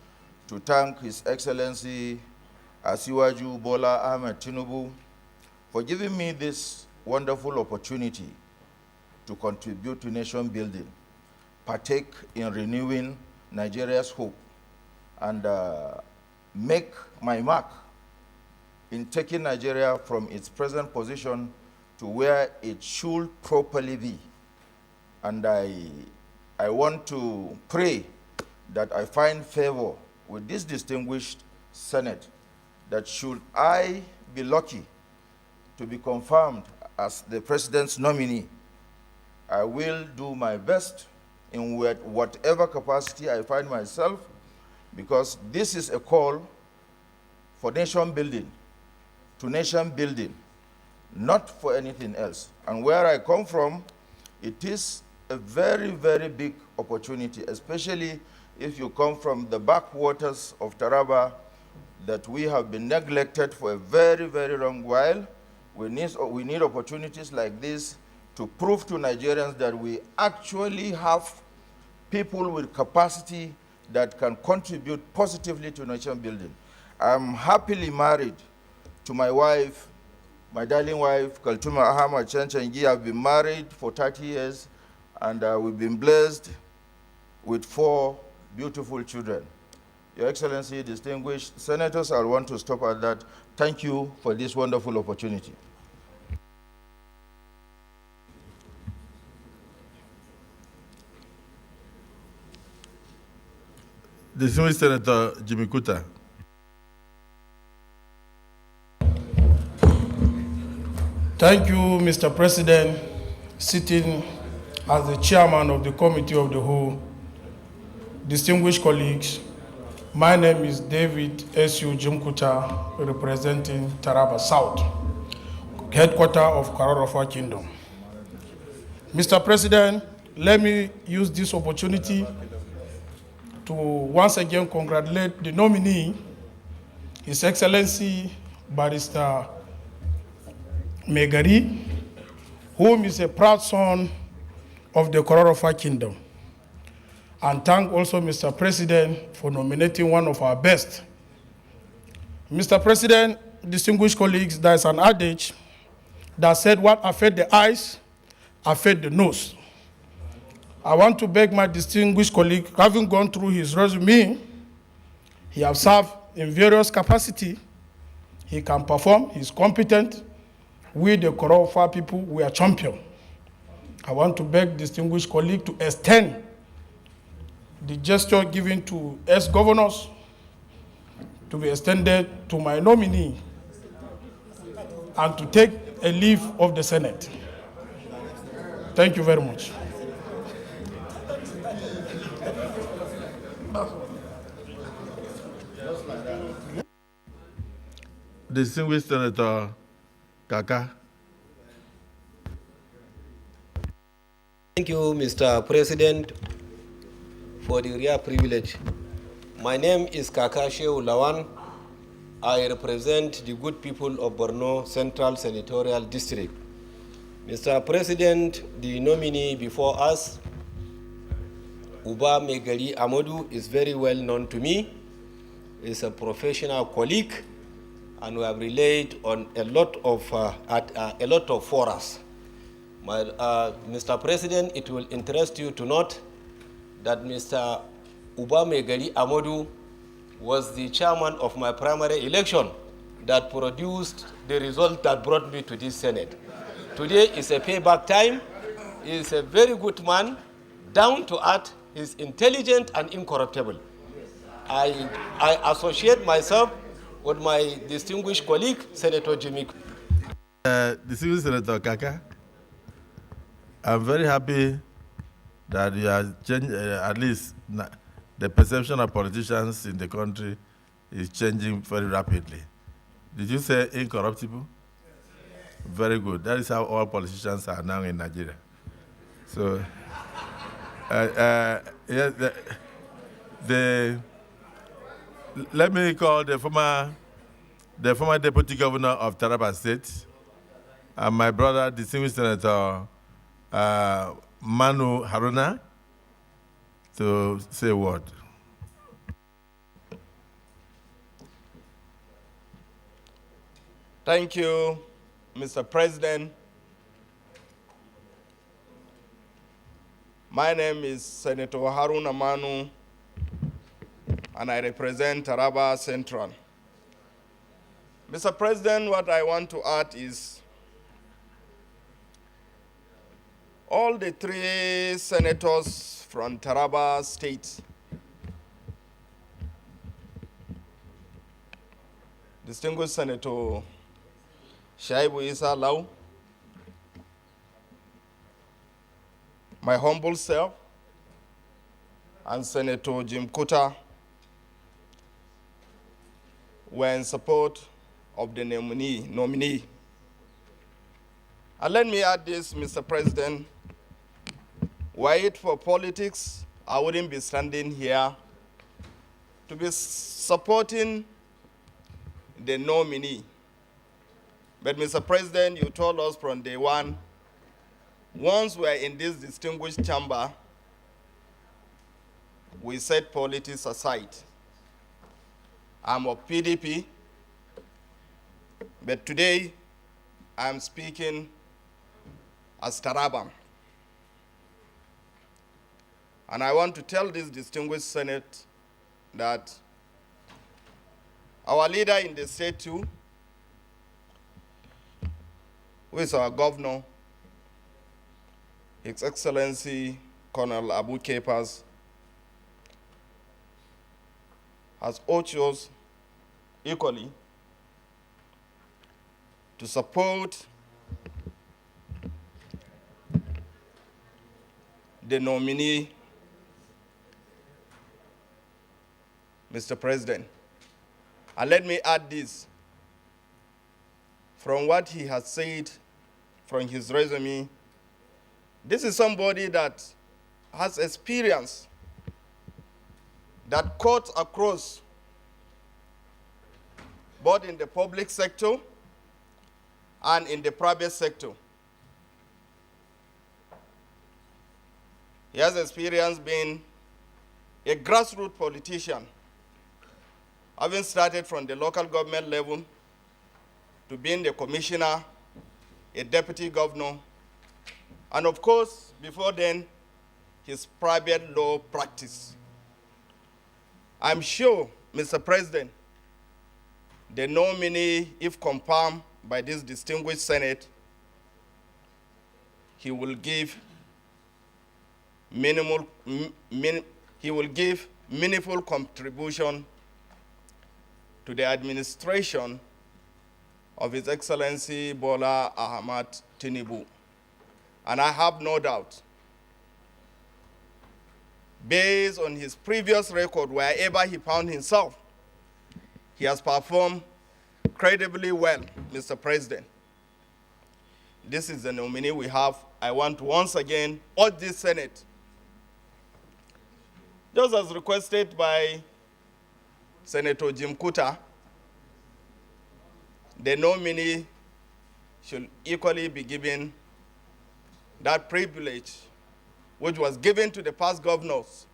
to thank His Excellency Asiwaju Bola Ahmed Tinubu for giving me this wonderful opportunity to contribute to nation building, partake in renewing Nigeria's hope, and make my mark in taking Nigeria from its present position to where it should properly be. And I want to pray that I find favor with this distinguished Senate, that should I be lucky to be confirmed as the President's nominee, I will do my best in whatever capacity I find myself, because this is a call for nation building, to nation building, not for anything else. And where I come from, it is a very, very big opportunity, especially if you come from the backwaters of Taraba that we have been neglected for a very, very long while. We need opportunities like this to prove to Nigerians that we actually have people with capacity that can contribute positively to nation building. I'm happily married to my wife, my darling wife, Kaltuma Ahmad Chanchangi. I've been married for 30 years, and we've been blessed with 4 beautiful children. Your Excellency, distinguished senators, I want to stop at that. Thank you for this wonderful opportunity. Distinguished Senator Jimmy Kuta. Thank you, Mr. President, sitting as the chairman of the Committee of the Whole. Distinguished colleagues, my name is David S.U. Jimkuta, representing Taraba South, headquarters of Karorofa Kingdom. Mr. President, let me use this opportunity to once again congratulate the nominee, His Excellency Barrister Megari, whom is a proud son of the Karorofa Kingdom. And thank also Mr. President for nominating one of our best. Mr. President, distinguished colleagues, there's an adage that said what affect the eyes, affect the nose. I want to beg my distinguished colleague, having gone through his resume, he has served in various capacities. He can perform, he's competent. We, the Karorofa people, we are champion. I want to beg distinguished colleague to extend the gesture given to ex-governors to be extended to my nominee and to take a leave of the Senate. Thank you very much. Distinguished Senator Kaka. Thank you, Mr. President, for the rare privilege. My name is Kaka Shehu Lawan. I represent the good people of Borno Central Senatorial District. Mr. President, the nominee before us, Uba Ahmadu, is very well known to me. He's a professional colleague, and we have relied on a lot of forums. Mr. President, it will interest you to note that Mr. Uba Ahmadu was the chairman of my primary election that produced the result that brought me to this Senate. Today is a payback time. He is a very good man, down to earth, he is intelligent and incorruptible. I associate myself with my distinguished colleague, Senator Jimmy. Distinguished Senator Kaka, I'm very happy that you have changed, at least the perception of politicians in the country is changing very rapidly. Did you say incorruptible? Very good. That is how all politicians are now in Nigeria. So, yes, let me call the former deputy governor of Taraba State, and my brother, distinguished Senator Manu Haruna, to say a word. Thank you, Mr. President. My name is Senator Haruna Manu, and I represent Taraba Central. Mr. President, what I want to add is all the three senators from Taraba State, distinguished Senator Shaibu Isa Lau, my humble self, and Senator Jim Kuta were in support of the nominee. And let me add this, Mr. President. Were it for politics, I wouldn't be standing here to be supporting the nominee. But Mr. President, you told us from day one, once we're in this distinguished chamber, we set politics aside. I'm of PDP, but today I'm speaking as Tarabam. And I want to tell this distinguished Senate that our leader in the state too, who is our governor, His Excellency Colonel Abu Kepas, has urged us equally to support the nominee, Mr. President. And let me add this. From what he has said, from his resume, this is somebody that has experience that cuts across both in the public sector and in the private sector. He has experience being a grassroots politician, having started from the local government level to being the commissioner, a deputy governor, and of course, before then, his private law practice. I'm sure, Mr. President, the nominee, if confirmed by this distinguished Senate, he will give meaningful contribution to the administration of His Excellency Bola Ahmad Tinubu. And I have no doubt, based on his previous record, wherever he found himself, he has performed credibly well, Mr. President. This is the nominee we have. I want to once again urge this Senate, just as requested by Senator Jim Kuta, the nominee should equally be given that privilege which was given to the past governors.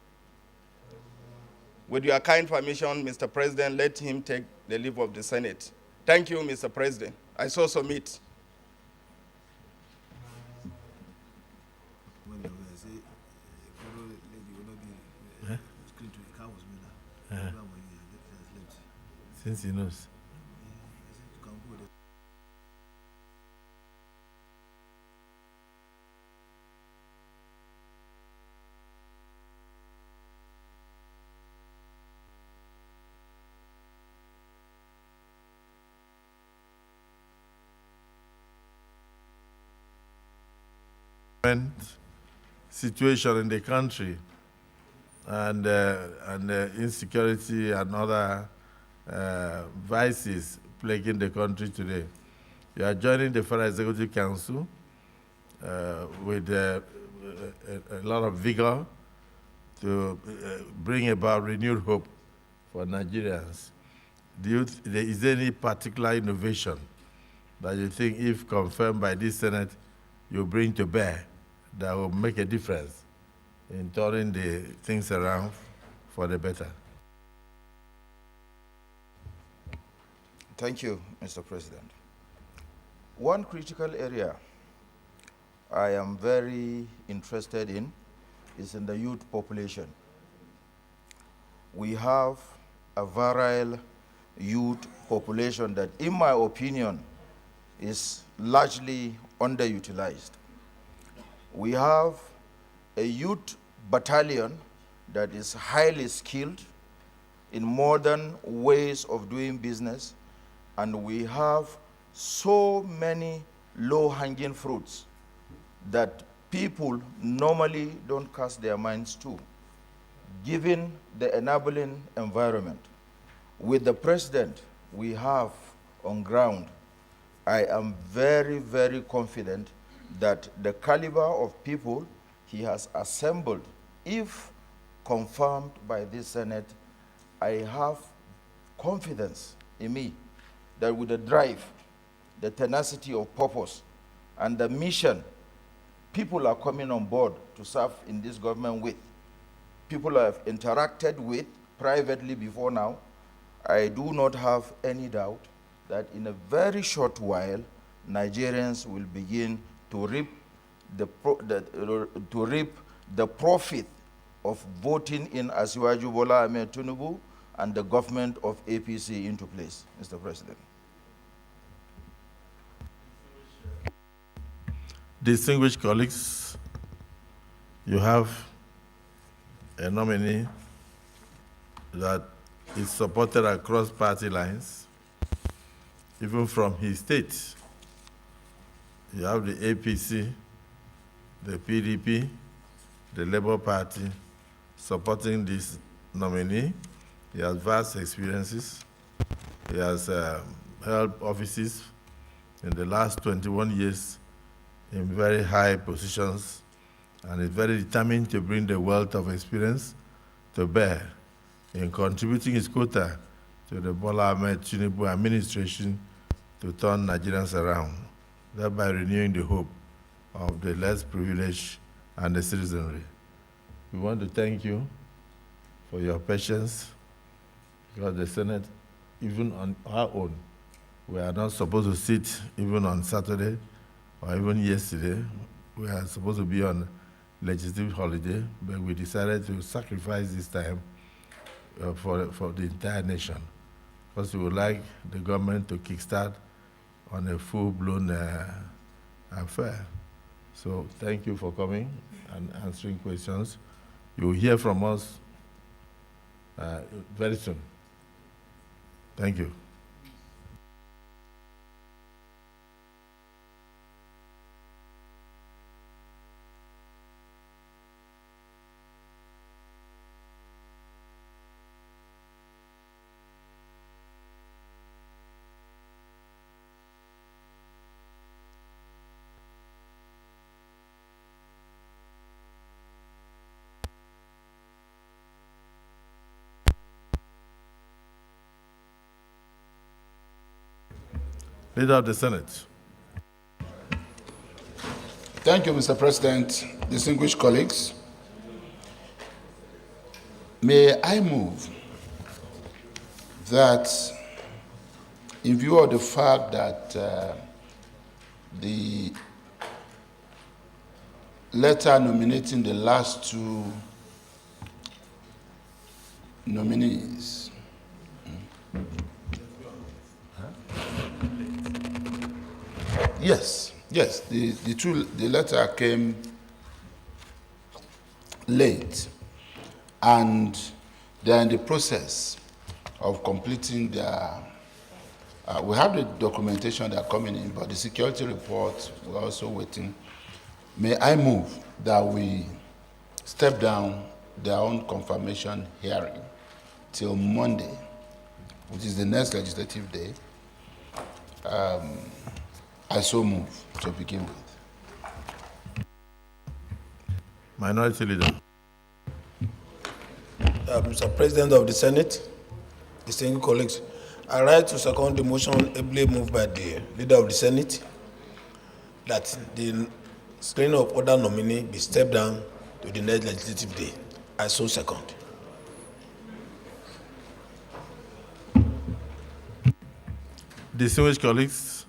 With your kind permission, Mr. President, let him take the leave of the Senate. Thank you, Mr. President. I so submit. Since he knows. Situation in the country and insecurity and other vices plaguing the country today. You are joining the Federal Executive Council with a lot of vigor to bring about renewed hope for Nigerians. Is there any particular innovation that you think, if confirmed by this Senate, you bring to bear that will make a difference in turning the things around for the better? Thank you, Mr. President. One critical area I am very interested in is in the youth population. We have a virile youth population that, in my opinion, is largely underutilized. We have a youth battalion that is highly skilled in modern ways of doing business, and we have so many low-hanging fruits that people normally don't cast their minds to, given the enabling environment. With the president we have on ground, I am very, very confident that the caliber of people he has assembled, if confirmed by this Senate, I have confidence in me that with the drive, the tenacity of purpose, and the mission people are coming on board to serve in this government with, people I have interacted with privately before now, I do not have any doubt that in a very short while, Nigerians will begin to reap the profit of voting in Asiwaju Bola Ahmed Tinubu and the government of APC into place, Mr. President. Distinguished colleagues, you have a nominee that is supported across party lines, even from his state. You have the APC, the PDP, the Labour Party supporting this nominee. He has vast experiences. He has held offices in the last 21 years in very high positions, and is very determined to bring the wealth of experience to bear in contributing his quota to the Bola Ahmed Tinubu administration to turn Nigerians around, thereby renewing the hope of the less privileged and the citizenry. We want to thank you for your patience, because the Senate, even on our own, we are not supposed to sit even on Saturday or even yesterday. We are supposed to be on legislative holiday, but we decided to sacrifice this time for the entire nation, because we would like the government to kickstart on a full-blown affair. So thank you for coming and answering questions. You will hear from us very soon. Thank you. Leader of the Senate. Thank you, Mr. President. Distinguished colleagues, may I move that, in view of the fact that the letter nominating the last two nominees Yes, the letter came late, and they're in the process of completing their. We have the documentation that are coming in, but the security report we're also waiting. May I move that we step down their own confirmation hearing till Monday, which is the next legislative day. I so move to begin with. Minority Leader. Mr. President of the Senate, distinguished colleagues, I rise to second the motion ably moved by the Leader of the Senate that the screening of other nominee be stepped down to the next legislative day. I so second. Distinguished colleagues,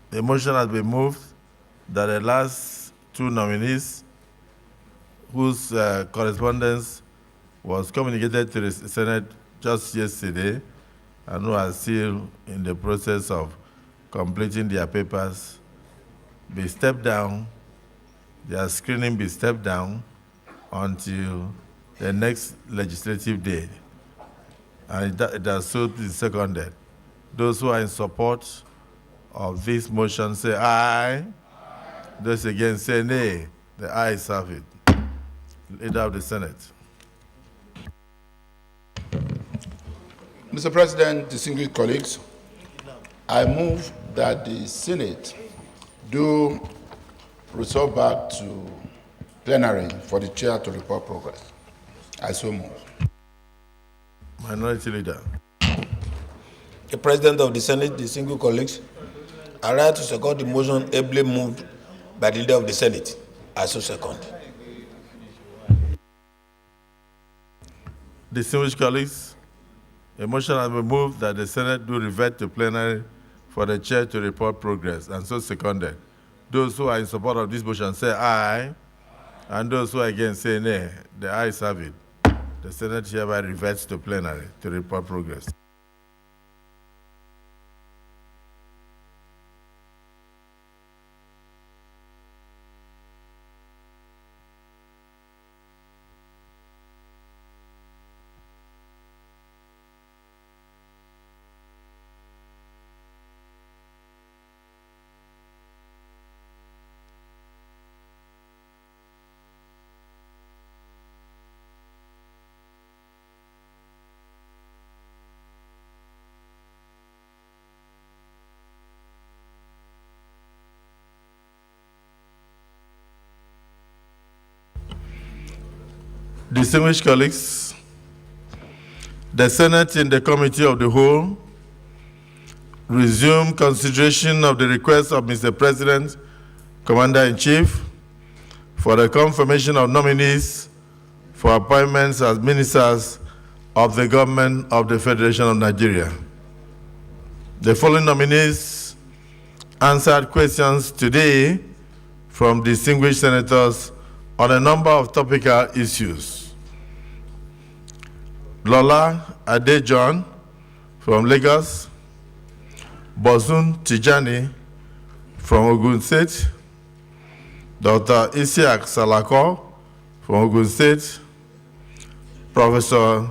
the motion has been moved that the last two nominees whose correspondence was communicated to the Senate just yesterday and who are still in the process of completing their papers be stepped down, their screening be stepped down until the next legislative day. And it has so been seconded. Those who are in support of this motion say aye. Those against say nay. The ayes have it. Leader of the Senate. Mr. President, distinguished colleagues, I move that the Senate do resolve back to plenary for the chair to report progress. I so move. Minority Leader. The President of the Senate, distinguished colleagues, I rise to second the motion ably moved by the Leader of the Senate. I so second. Distinguished colleagues, a motion has been moved that the Senate do revert to plenary for the chair to report progress, and so seconded. Those who are in support of this motion say aye, and those who are against say nay. The ayes have it. The Senate hereby reverts to plenary to report progress. Distinguished colleagues, the Senate in the Committee of the Whole resume consideration of the request of Mr. President, Commander-in-Chief, for the confirmation of nominees for appointments as ministers of the government of the Federation of Nigeria. The following nominees answered questions today from distinguished senators on a number of topical issues. Lola Adejon from Lagos, Bozun Tijani from Ogun State, Dr. Isiaq Salako from Ogun State, Professor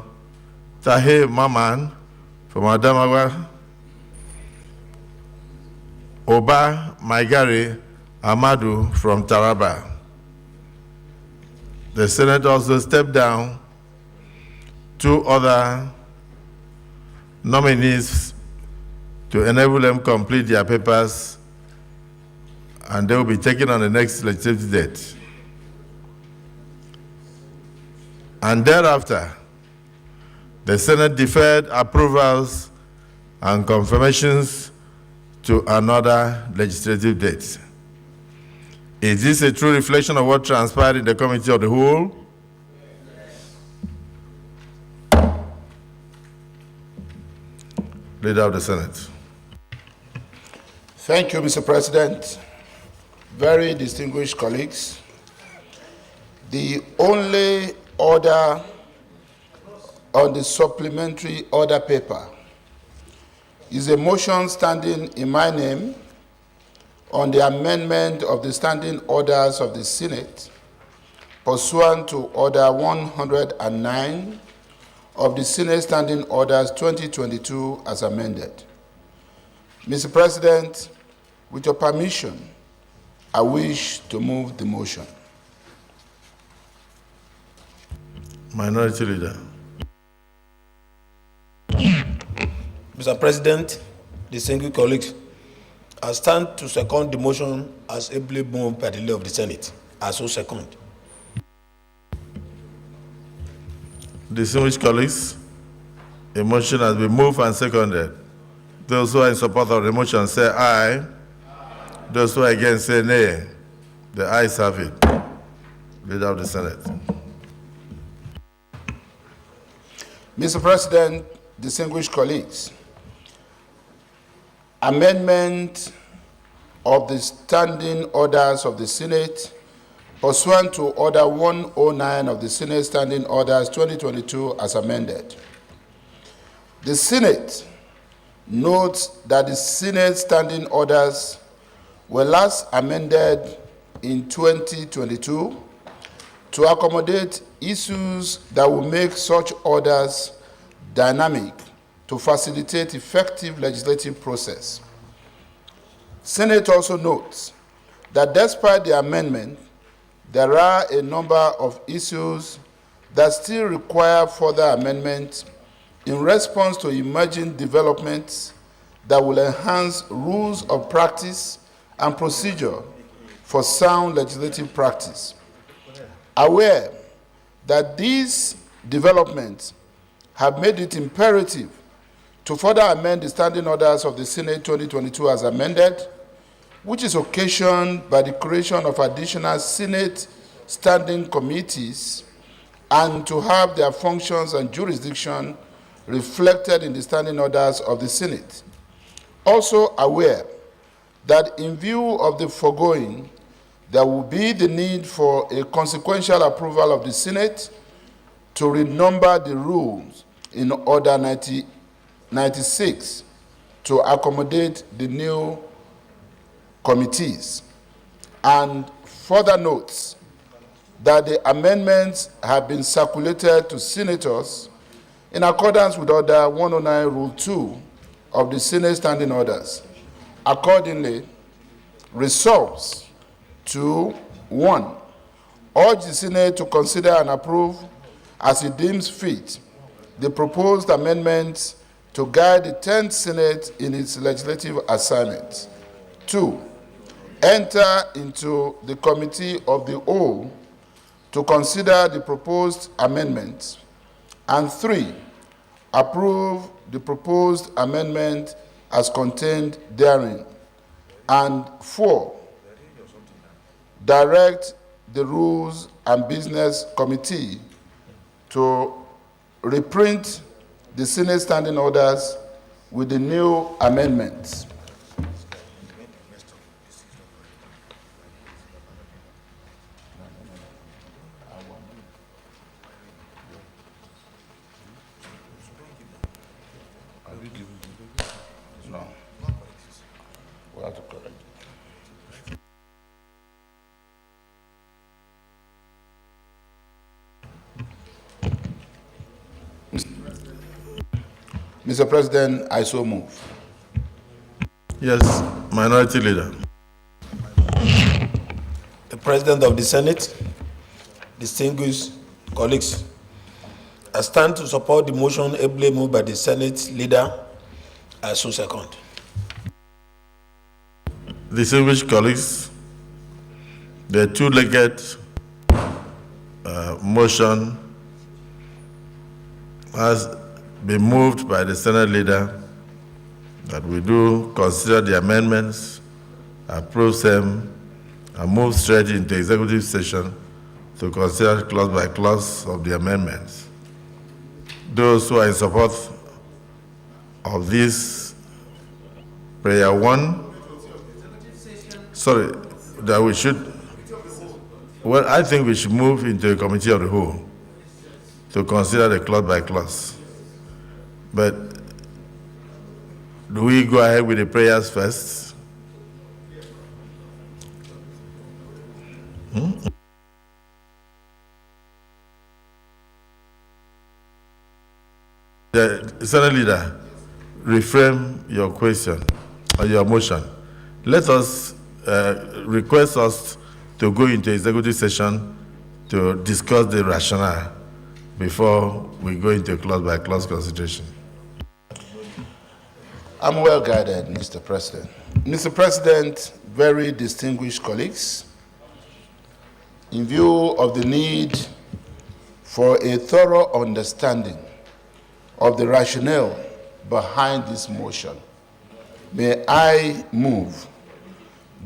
Tahir Mamman from Adamawa, Uba Ahmadu from Taraba. The Senate also stepped down two other nominees to enable them complete their papers, and they will be taken on the next legislative date. And thereafter, the Senate deferred approvals and confirmations to another legislative date. Is this a true reflection of what transpired in the Committee of the Whole? Leader of the Senate. Thank you, Mr. President. Very distinguished colleagues. The only order on the supplementary order paper is a motion standing in my name on the amendment of the standing orders of the Senate pursuant to Order 109 of the Senate Standing Orders 2022 as amended. Mr. President, with your permission, I wish to move the motion. Minority Leader. Mr. President, distinguished colleagues, I stand to second the motion as ably moved by the leader of the Senate. I so second. Distinguished colleagues, a motion has been moved and seconded. Those who are in support of the motion say aye. Those who are against say nay. The ayes have it. Leader of the Senate. Mr. President, distinguished colleagues, amendment of the standing orders of the Senate pursuant to Order 109 of the Senate Standing Orders 2022 as amended. The Senate notes that the Senate Standing Orders were last amended in 2022 to accommodate issues that will make such orders dynamic to facilitate effective legislative process. Senate also notes that despite the amendment, there are a number of issues that still require further amendment in response to emerging developments that will enhance rules of practice and procedure for sound legislative practice. Aware that these developments have made it imperative to further amend the standing orders of the Senate 2022 as amended, which is occasioned by the creation of additional Senate standing committees and to have their functions and jurisdiction reflected in the standing orders of the Senate. Also aware that in view of the foregoing, there will be the need for a consequential approval of the Senate to renumber the rules in Order 96 to accommodate the new committees, and further notes that the amendments have been circulated to senators in accordance with Order 109 Rule 2 of the Senate Standing Orders. Accordingly, resolves to 1. Urge the Senate to consider and approve as it deems fit the proposed amendments to guide the 10th Senate in its legislative assignments. 2. Enter into the Committee of the Whole to consider the proposed amendments. And 3. Approve the proposed amendment as contained therein. And 4. Direct the Rules and Business Committee to reprint the Senate Standing Orders with the new amendments. No. We have to correct it. Mr. President, I so move. Yes, Minority Leader. The President of the Senate, distinguished colleagues, I stand to support the motion ably moved by the Senate Leader. I so second. Distinguished colleagues, the two-legged motion has been moved by the Senate Leader that we do consider the amendments, approve them, and move straight into executive session to consider clause by clause of the amendments. Those who are in support of this prayer one, sorry, that we should, well, I think we should move into a committee of the whole to consider the clause by clause. But do we go ahead with the prayers first? The Senate leader, reframe your question or your motion. Let us request us to go into executive session to discuss the rationale before we go into clause by clause consideration. I'm well guided, Mr. President. Mr. President, very distinguished colleagues, in view of the need for a thorough understanding of the rationale behind this motion, may I move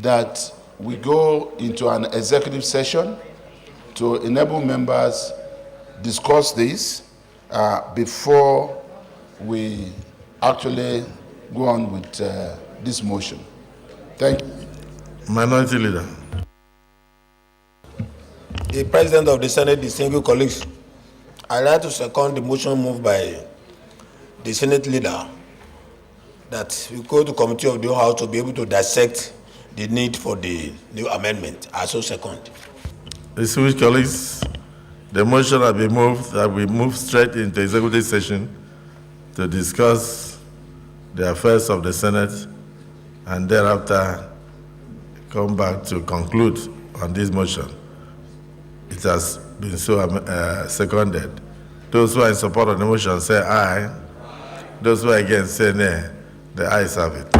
that we go into an executive session to enable members discuss this before we actually go on with this motion. Thank you. Minority Leader. The President of the Senate, distinguished colleagues, I'd like to second the motion moved by the Senate Leader that we go to Committee of the House to be able to dissect the need for the new amendment. I so second. Distinguished colleagues, the motion has been moved that we move straight into executive session to discuss the affairs of the Senate and thereafter come back to conclude on this motion. It has been so seconded. Those who are in support of the motion say aye. Those who are against say nay. The ayes have it.